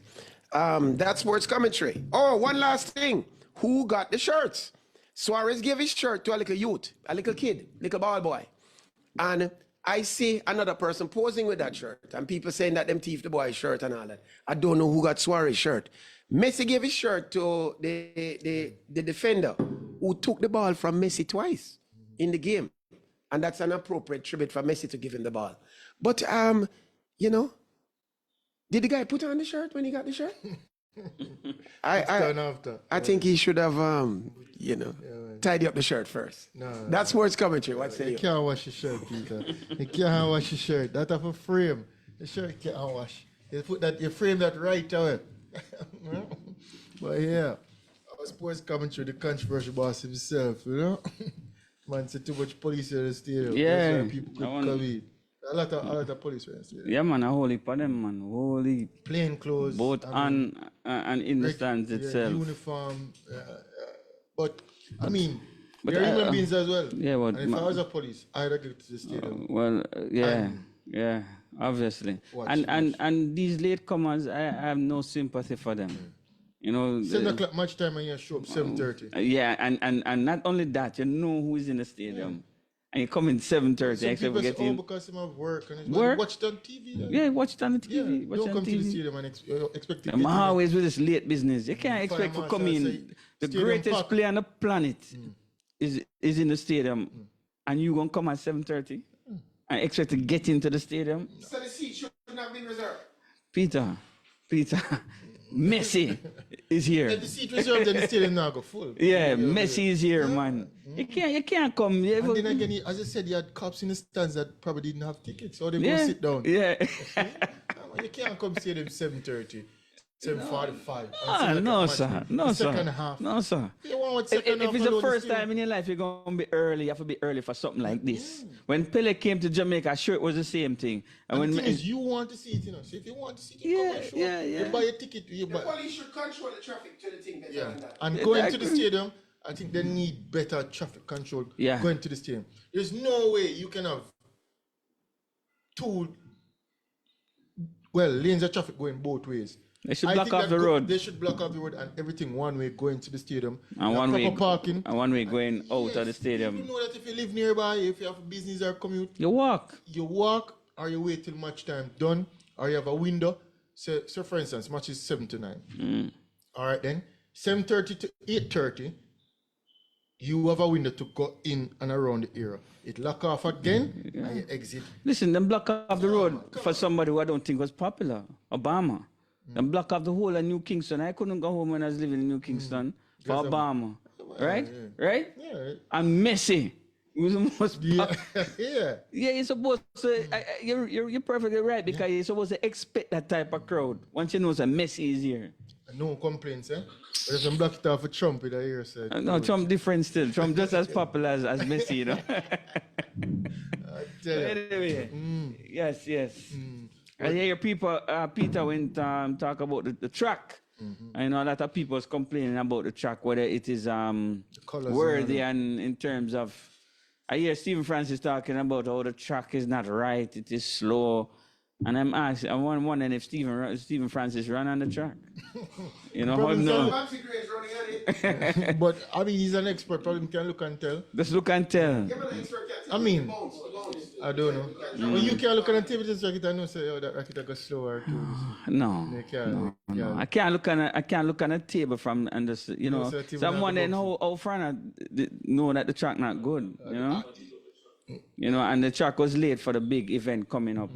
That's sports commentary. Oh, one last thing. Who got the shirts? Suarez gave his shirt to a little youth, a little kid, little ball boy. And I see another person posing with that shirt, and people saying that them thief the boy's shirt and all that. I don't know who got Suarez's shirt. Messi gave his shirt to the defender who took the ball from Messi twice in the game. And that's an appropriate tribute for Messi to give him the ball. But, you know, did the guy put on the shirt when he got the shirt? I think he should have, you know, tidy up the shirt first. No, that's sports commentary. What say you? You can't wash your shirt, Peter. You can't wash your shirt. That's a frame. The shirt can't wash. You frame that right away. But yeah, Sports commentary, the controversial boss himself, you know? Man said too much police in the stadium. Yeah. That's why people could come in. A lot of police in the stadium. Yeah, man, a whole heap of them, man. Holy. Plain clothes. Both on and in the stands itself. Uniform. But, I mean, but, they're human beings as well. Yeah, but... And if I was a police, I'd go to the stadium. Yeah, obviously. And these latecomers, I have no sympathy for them. You know, 7 o'clock match time and you show up 7:30. Yeah, and not only that, you know who is in the stadium. And you come in 7:30. Some people say, in. Because some have work. And work? Watch it on TV. Yeah, watch it on the TV. Yeah, watch don't on come TV. to the stadium and expect it. I'm always with this late business. You can't expect to come in. The greatest player on the planet is in the stadium. And you going to come at 7:30 and expect to get into the stadium? So the seat should not have been reserved. Peter, Messi is here. If the seat reserved, then the stadium now go full. Yeah, Messi is here, man. You can't come. And then again, as I said, you had cops in the stands that probably didn't have tickets, so they go sit down. Yeah. You can't come see them 7:30, 7:45. No, sir. No, sir. Second half. No, sir. If it's the first time in your life you're going to be early, you have to be early for something like this. When Pele came to Jamaica, I'm sure it was the same thing. And the thing is, you want to see it, you know. So if you want to see it, you come and show up. You buy a ticket. The police should control the traffic to the thing better than that. And going to the stadium, I think they need better traffic control going to the stadium. There's no way you can have lanes of traffic going both ways. They should block off the road. They should block off the road and everything one way going to the stadium. And one way parking. And one way going out of the stadium. You know that if you live nearby, if you have business or commute, you walk. You walk or you wait till match time done, or you have a window. So for instance, match is 7 to 9. All right then, 7:30 to 8:30, you have a window to go in and around the area. It lock off again and you exit. Listen, them block off the road for somebody who I don't think was popular. Obama. Them block off the whole of New Kingston. I couldn't go home when I was living in New Kingston for Obama. Right? Right? Yeah. And Messi. He was the most Yeah, you're supposed to, you're perfectly right, because you're supposed to expect that type of crowd once you know that Messi is here. No complaints, eh? But if them block it off for Trump, it here said. No, Trump different still. Trump just as popular as Messi, you know. Anyway, yes. I hear people, Peter went talk about the track. I know a lot of people is complaining about the track, whether it is worthy and in terms of. I hear Stephen Francis talking about how the track is not right, it is slow. And I'm wondering if Stephen Francis ran on the track. You know, but I mean, he's an expert. Probably can look and tell. Just look and tell. I mean, I don't know. When you can look at the TV circuit, I know say, that racket goes slower too. No. I can't look on a table from and just, you know. Someone then how far know that the track not good, you know. You know, and the track was late for the big event coming up.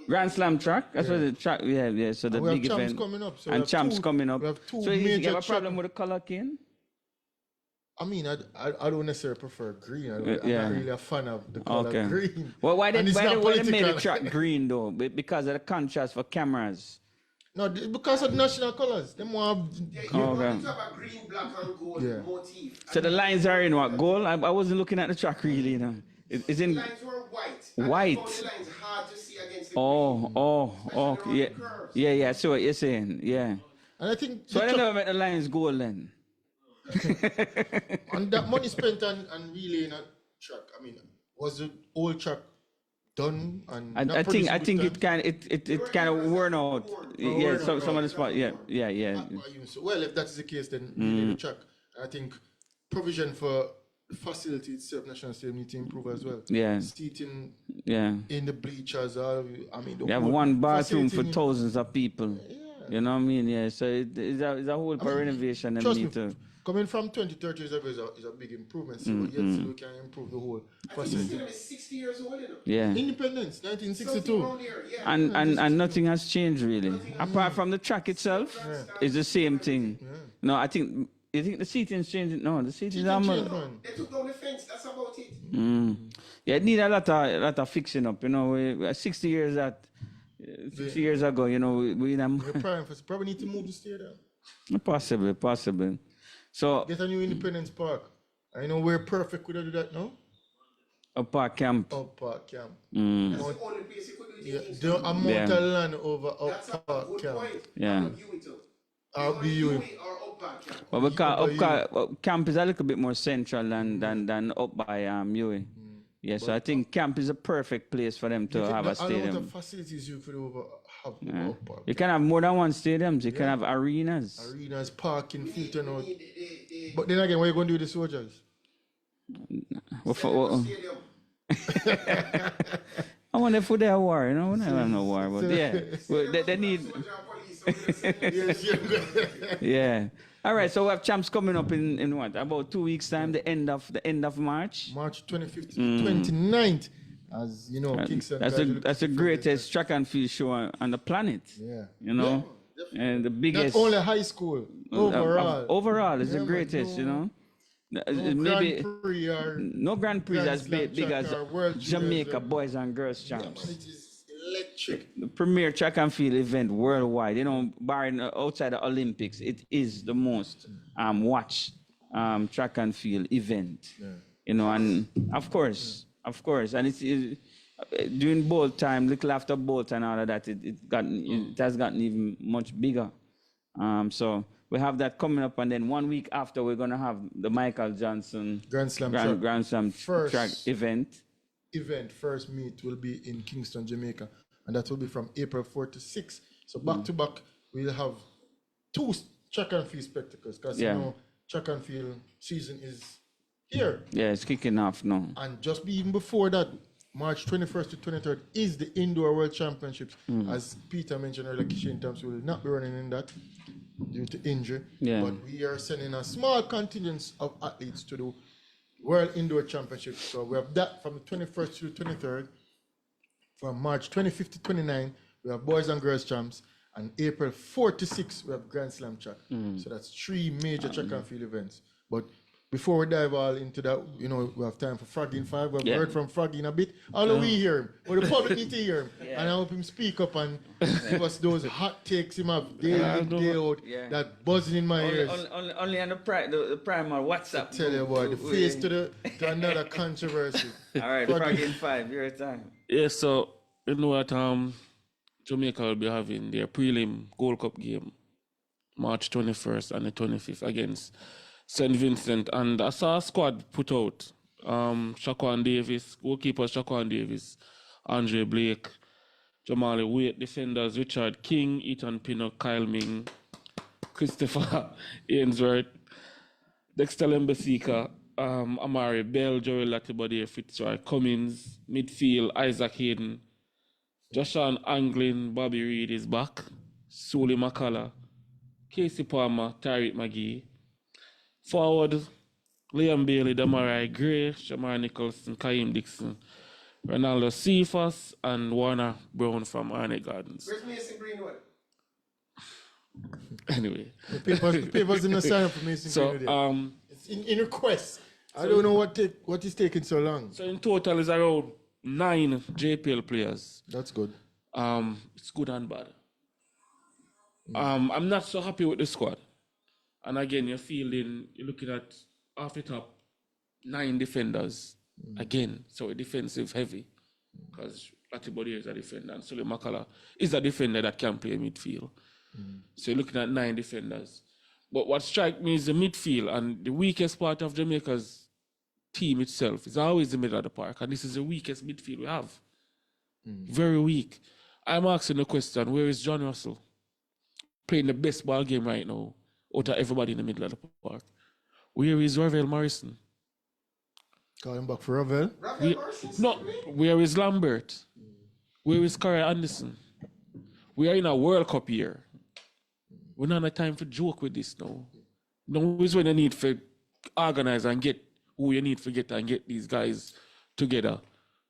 Grand Slam track. That's what the track. Yeah. So the big event coming up. So and champs coming up. So you have a problem with the color, Kane? I mean, I don't necessarily prefer green. I'm not really a fan of the color green. Well, why they made the track green though? Because of the contrast for cameras. No, because of the national colors. Them want a green, black, and gold motif. So the lines are in what, gold? I wasn't looking at the track really, you know. It's in. The lines were white. White. The lines hard to see against the green. Yeah. So what you're saying, yeah. And I think. So I never met the lines gold then. And that money spent on relaying a track. I mean, was the old track done? And I think it kind of worn out. Yeah, some of the spot. Yeah. Well, if that's the case, then relay the track. I think provision for the facility itself, National Stadium, need to improve as well. Yeah. Seating. in the bleachers. I mean, you have one bathroom for thousands of people. Yeah. You know what I mean? Yeah. So it's a whole renovation. Trust me, coming from 20, 30 years ago is a big improvement. So yet we can improve the whole facility. I think 60 years old, you know? Yeah. Independence, 1962. And nothing has changed really. Apart from the track itself, it's the same thing. Yeah. No, I think. You think the seating's changing? No, the seating's They took down the fence. That's about it. Yeah, it need a lot of fixing up. You know, 60 years ago, you know, we We're probably need to move the stadium. Possibly. So, Get a new Independence Park. I know we're perfect. Could I do that now? Up Park Camp. Up Park Camp. That's the only place you could do it in Yeah, Kingston. the amount of land over That's Up a Park good Camp. point. Yeah. I'll give it to. I'll be you. Or up back camp. Well, because Up Camp is a little bit more central than up by UA. Yeah, so I think Camp is a perfect place for them to have a A lot stadium. of facilities you could have Yeah. Up Park. You can have more than one stadiums. You can have arenas. Arenas, parking, filter out. But then again, what are you going to do with the soldiers? Stadium. I wonder if they are war, you know? We never have no war, but yeah. Well, they need. Yeah. All right, so we have champs coming up in what? About 2 weeks' time, the end of March. March 25th to 29th. As you know, Kingston. That's the greatest track and field show on the planet. Yeah. You know? And the biggest. Not only high school, overall. Overall, it's Yeah, the man, greatest, you know? Maybe Grand Prix or No Grand Prix Grand as Slam big as track or World Jamaica Juniors, Boys and Girls Champs. it is electric. The premier track and field event worldwide, you know, barring outside the Olympics, it is the most watched track and field event. You know, and of course, and it's during bolt time, little after bolt and all of that, it has gotten even much bigger. So we have that coming up, and then 1 week after, we're gonna have the Michael Johnson Grand Slam track track event. First meet will be in Kingston, Jamaica, and that will be from April 4th to 6th. So back to back, we'll have 2 track and field spectacles, because you know track and field season is here. Yeah, it's kicking off now. And just even before that, March 21st to 23rd is the Indoor World Championships. As Peter mentioned earlier, Shane Thompson will not be running in that due to injury. Yeah. But we are sending a small contingent of athletes to the World Indoor Championships. So we have that from the 21st to the 23rd. From March 25th to 29th, we have Boys and Girls Champs. And April 4th to 6th, we have Grand Slam track. So that's 3 major track and field events. But before we dive all into that, you know, we have time for Froggy in 5. We've heard from Froggy in a bit. All of we hear him, but the public need to hear him. And I hope him speak up and give us those hot takes him have day in, day out, that buzzing in my ears. Only on the primal WhatsApp. Tell you about the face to another controversy. All right, Froggy in 5, your time. Yeah, so you know what Jamaica will be having their prelim Gold Cup game March 21st and the 25th against St. Vincent, and I saw a squad put out. Shaquan Davis, goalkeeper Shaquan Davis, Andre Blake, Jamali Waite, defenders Richard King, Ethan Pinnock, Kyle Ming, Christopher Ainsworth, Dexter Lembasika, Amari Bell, Joel Latibody, Fitzroy Cummins, midfield Isaac Hayden, Joshan Anglin, Bobby Reed is back, Sully McCullough, Casey Palmer, Tariq McGee. Forward, Liam Bailey, Damarai Gray, Shamar Nicholson, Kaim Dixon, Ronaldo Cephas, and Warner Brown from Arnett Gardens. Where's Mason Greenwood? Anyway. The papers didn't sign up for Mason Greenwood. It's in request. I don't know what is taking so long. So in total is around 9 JPL players. That's good. It's good and bad. I'm not so happy with the squad. And again, you're looking at off the top 9 defenders again. So defensive heavy, because Latibody is a defender and Sully McCullough is a defender that can play midfield. So you're looking at 9 defenders. But what strikes me is the midfield, and the weakest part of Jamaica's team itself is always the middle of the park, and this is the weakest midfield we have. Very weak. I'm asking the question, where is John Russell? Playing the best ball game right now out of everybody in the middle of the park. Where is Ravel Morrison? Calling back for Ravel? Where is Lambert? Where is Corey Anderson? We are in a World Cup year. We don't have time for joke with this now. Now is when you need to organize and get who you need to get and get these guys together.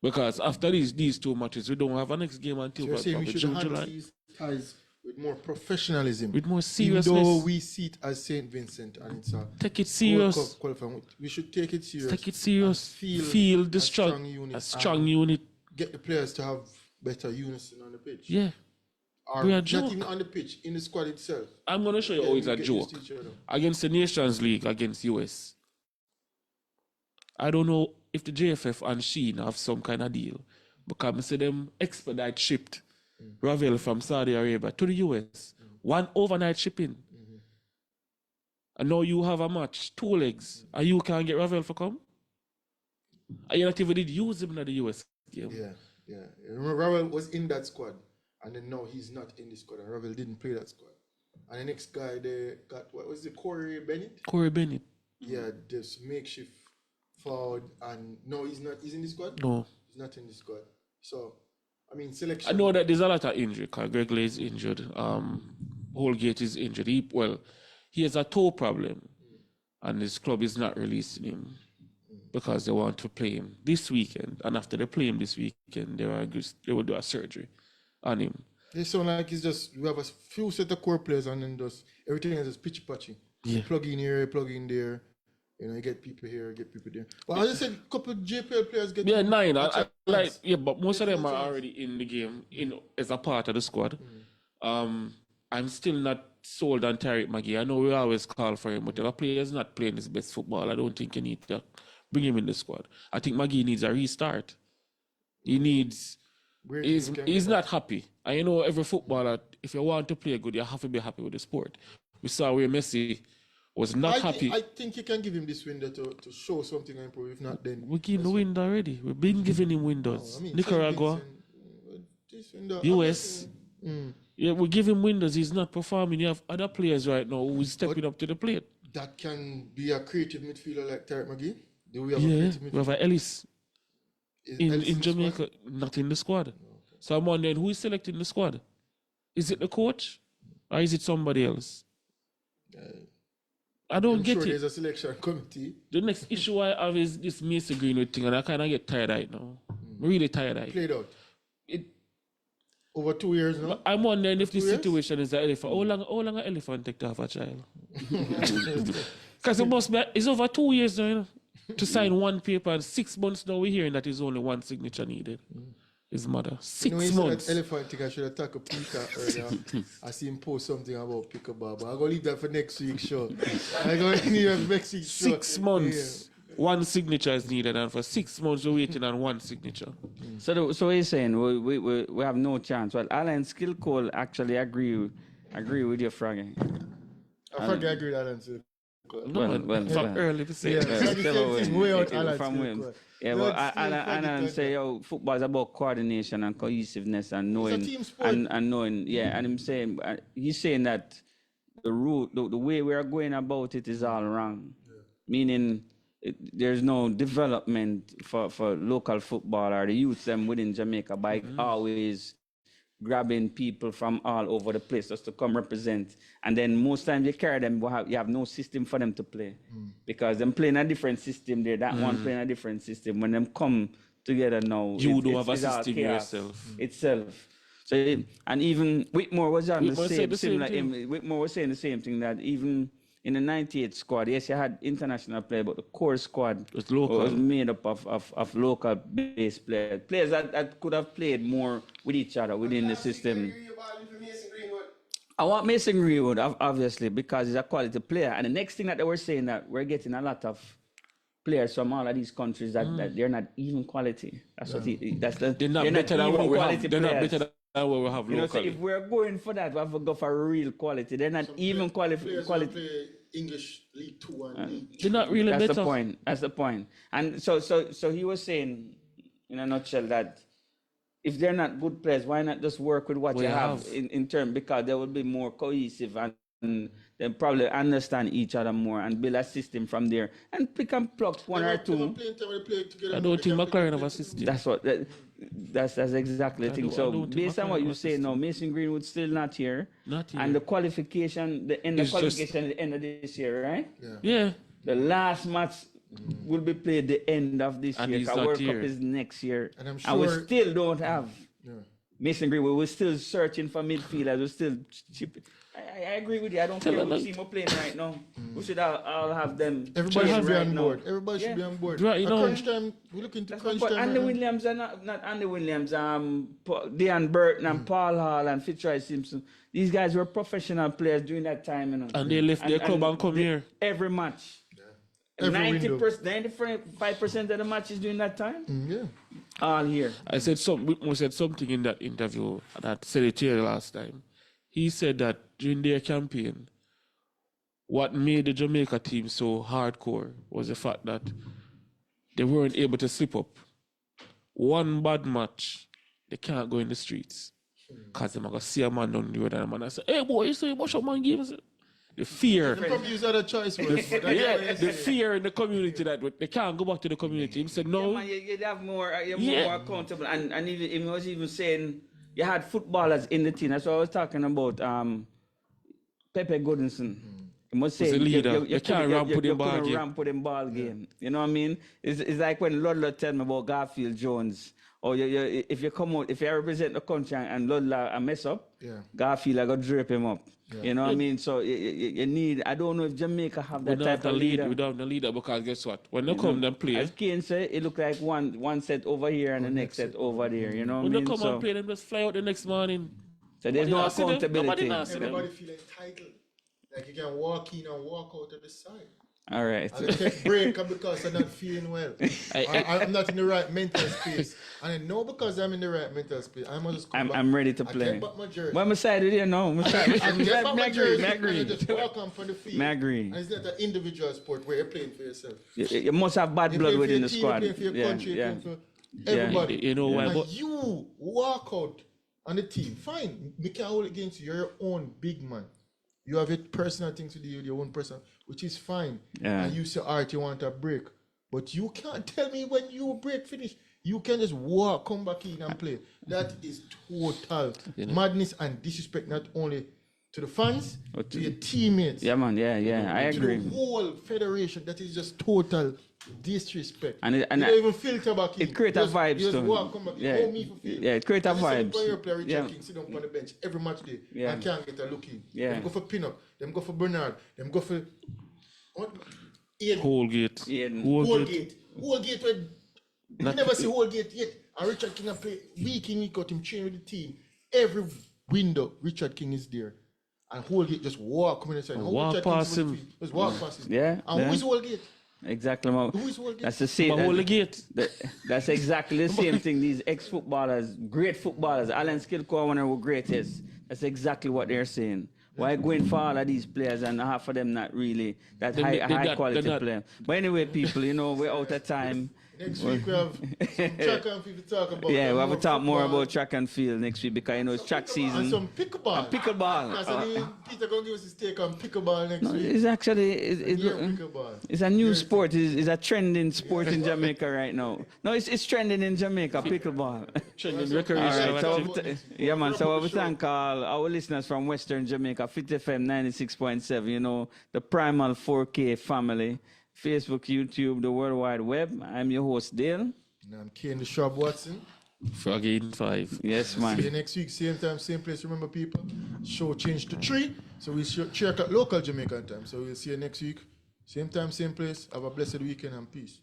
Because after these 2 matches, we don't have a next game until we should June, handle July. these ties with more professionalism. With more seriousness. Though we see it as St. Vincent and it's a take it serious. World Cup qualifying, we should take it serious. Take it serious. Feel the strong unit. A strong unit. Get the players to have better unison on the pitch. Yeah. or We're a not joke. even on the pitch, in the squad itself. I'm going to show you how it's a get used joke. to each other. Against the Nations League, against US. I don't know if the JFF and Sheen have some kind of deal. Because I see them expedite shipped Ravel from Saudi Arabia to the US. One overnight shipping. And now you have a match, 2 legs, and you can't get Ravel for come? And you not even did use him in the US game. Yeah. Remember, Ravel was in that squad, and then now he's not in the squad, and Ravel didn't play that squad. And the next guy they got, what was it, Corey Bennett? Corey Bennett. Yeah, this makeshift forward, and no, he's not. He's in the squad. No. He's not in the squad. So, I mean, selection. I know that there's a lot of injury. Because Greg Lay is injured. Holgate is injured. He has a toe problem, and his club is not releasing him because they want to play him this weekend. And after they play him this weekend, they will do a surgery on him. They sound like it's just, we have a few set of core players, and then just everything is just pitchy patchy. Yeah. Plug in here, plug in there. You know, you get people here, get people there. Well, as I said, a couple of JPL players get. Yeah, 9. But most of them are already in the game as a part of the squad. I'm still not sold on Tariq Magee. I know we always call for him, but if a player is not playing his best football, I don't think you need to bring him in the squad. I think Magee needs a restart. He needs. He's not happy. And you know, every footballer, if you want to play good, you have to be happy with the sport. We saw where Messi was not happy. I think you can give him this window to show something and improve. If not, then we give him the window already. We've been giving him windows. Nicaragua, US. Yeah, we give him windows. He's not performing. You have other players right now who's stepping up to the plate. That can be a creative midfielder like Tariq Magee. Do we have a Yeah, creative midfielder? we have a Ellis Ellis in the Jamaica, squad? not in the squad. So I'm wondering who is selecting the squad? Is it the coach or is it somebody else? I don't I'm get sure it. there's a selection committee. The next issue I have is this Mason Greenwood thing, and I kind of get tired of it now. I'm really tired of it. Played out. It- Over 2 years now. I'm wondering if this 2 years? situation is an elephant. How long an elephant take to have a child? Because it's over 2 years now, you know, to sign one paper, and 6 months now we're hearing that there's only one signature needed. His mother. 6 You know, months. that elephant thing, I should have talked to Peter earlier. I see him post something about pickleball, but I'm going to leave that for next week's show. I'm going to leave that for next week's show. 6 months. One signature is needed, and for 6 months we're waiting on one signature. So what you're saying, we have no chance. Well, Alan Skillcole actually agree with your Froggy. I forget I agree with Alan too. From early to say. Way out Alan From him. Skillcole. Yeah, No, but it's still Alan funny say, football is about coordination and cohesiveness and knowing. team sport. And knowing, yeah. And he's saying that the route, the way we are going about it is all wrong. Meaning, there's no development for local football or the youth them within Jamaica by always grabbing people from all over the place just to come represent. And then most times you carry them, you have no system for them to play. Because them playing a different system there, that one playing a different system. When them come together now, You do have a it's all system chaos yourself. itself. So, and even Whitmore was on Whitmore said the same similar. thing. Whitmore was saying the same thing, that even in the 98 squad, yes, you had international players, but the core squad was local. was made up of local base players. Players that could have played more with each other within the system. I want Mason Greenwood, obviously, because he's a quality player. And the next thing that they were saying, that we're getting a lot of players from all of these countries that they're not even quality. That's what They're not better than what we have. They're not better than what we have you know, so locally. if we're going for that, we have to go for real quality. They're not even Players quality. play English League 2 and League. They're not really That's better. the point. That's the point. And so he was saying, in a nutshell, that if they're not good players, why not just work with what We you have have. in term, because they will be more cohesive and they probably understand each other more and build a system from there and pick and pluck one or two. I don't think McLaren have a system. That's exactly the thing. I So don't think based on McLaren what you have a say now, Mason Greenwood still not here. Not here. And the qualification, the end of It's just- qualification at the end of this year, right? Yeah. The last match will be played the end of this And year. he's 'Cause not World here. Cup is next year. And I'm we sure- still don't have Mason Greenwood. We're still searching for midfielders. We're still chipping. I agree with you. I don't care which team we're playing right now. We should all have them. Everybody should be right on now. board. Everybody should be on board. Right, you At know- crunch time, we look into crunch But time. Andy right now. Williams and not Andy Williams, Dean Burton and Paul Hall and Fitzroy Simpson. These guys were professional players during that time, you know. And they left their club and come here. Every match. Every 95% of the matches during that time, Yeah. all here. I said we said something in that interview that said it here last time. He said that during their campaign, what made the Jamaica team so hardcore was the fact that they weren't able to slip up. One bad match, they can't go in the streets. Because they're going to see a man down the road and a man say, hey boy, you say you watch up man games. The fear. They probably use other choice words. Yeah, the fear in the community that they can't go back to the community. He said, no. Yeah, man, you'd have more, you're Yeah. more accountable. And even, he was even saying you had footballers in the team. That's what I was talking about. Pepe Goodinson. He must say Was the leader. you can't ramp with him ball game. ramp with him ball game. You know what I mean? It's like when Ludlow tell me about Garfield Jones. Or if you come out, if you represent the country and Ludlow mess up, Garfield I got drape him up. You know what I mean? So you need. I don't know if Jamaica have that type of leader. We don't have the leader because guess what? When they come and play, As Kane said, it look like one set over here and the next set over there. You know what I when mean? they come So, and play, them just fly out the next morning. so there's no Nobody see them. accountability. Nobody see them. Everybody feel entitled. Like you can walk in and walk out of the side. All right. And I take break because I'm not feeling well. I'm not in the right mental space. And I know because I'm in the right mental space, I must just come back. I'm ready to I play. get back my jersey. Well, I'm excited, you know. I'm I get back my jersey I and I agree. just walk on from the field. I agree. And it's not an individual sport where you're playing for yourself. You must have bad You blood play for within your the team, squad. you play for your country, you yeah. play for everybody. You know why? And But you walk out on the team. Fine. We can hold against you. You're your own big man. You have your personal things to do with your own person, which is fine. Yeah. And you say, all right, you want a break. But you can't tell me when you break finish. You can just walk, come back in and play. That is total madness and disrespect, not only to the fans, But to your teammates. Yeah, man. Yeah. I to agree. the whole federation. That is just total disrespect. And you don't even filter back in. it creates a Just- vibes you just too. walk, come back. Yeah. Hold me for field. Yeah, it creates a And you see the vibes. player play Richard Yeah. King sit down on the bench every match day Yeah. and can't get a look in. Yeah. Them go for Pinnock, them go for Bernard, them go for what? Ian Holgate. Ian. Holgate. Holgate, we never see Holgate yet. And Richard King have play week in, week out, him train with the team. Every window, Richard King is there. And Holgate just walk, come in inside. How Walk Richard King past supposed him. to feel? Just walk past him. Yeah, And yeah. who is Holgate? Exactly. Man. Who is Holgate? That's the same. But Holgate. That's exactly the same thing. These ex-footballers, great footballers, Alan Skilcoe, one of the greatest. That's exactly what they're saying. Why going for all of these players and half of them not really that high quality player? But anyway, people, you know, we're out of time. Next week we have some track and field to talk about. Yeah, we'll have to talk more football about track and field next week because you know it's track and season. some pickleball. Pickleball. Because I mean, Peter gonna give us his take on pickleball next week. It's actually Yeah, pickleball. it's a new sport. It's a trending sport in Jamaica right now. No, it's trending in Jamaica. Pickleball. Trending All All recreational right, so activity. yeah, man. So we thank all our listeners from Western Jamaica, Fit FM 96.7. You know the Primal 4K family, Facebook, YouTube, the World Wide Web. I'm your host Dale. And I'm Kane the Shrub Watson. Froggy in 5. Yes, See you man. next week, same time, same place. Remember, people, show changed to 3. So we check out local Jamaican time. So we'll see you next week, same time, same place. Have a blessed weekend and peace.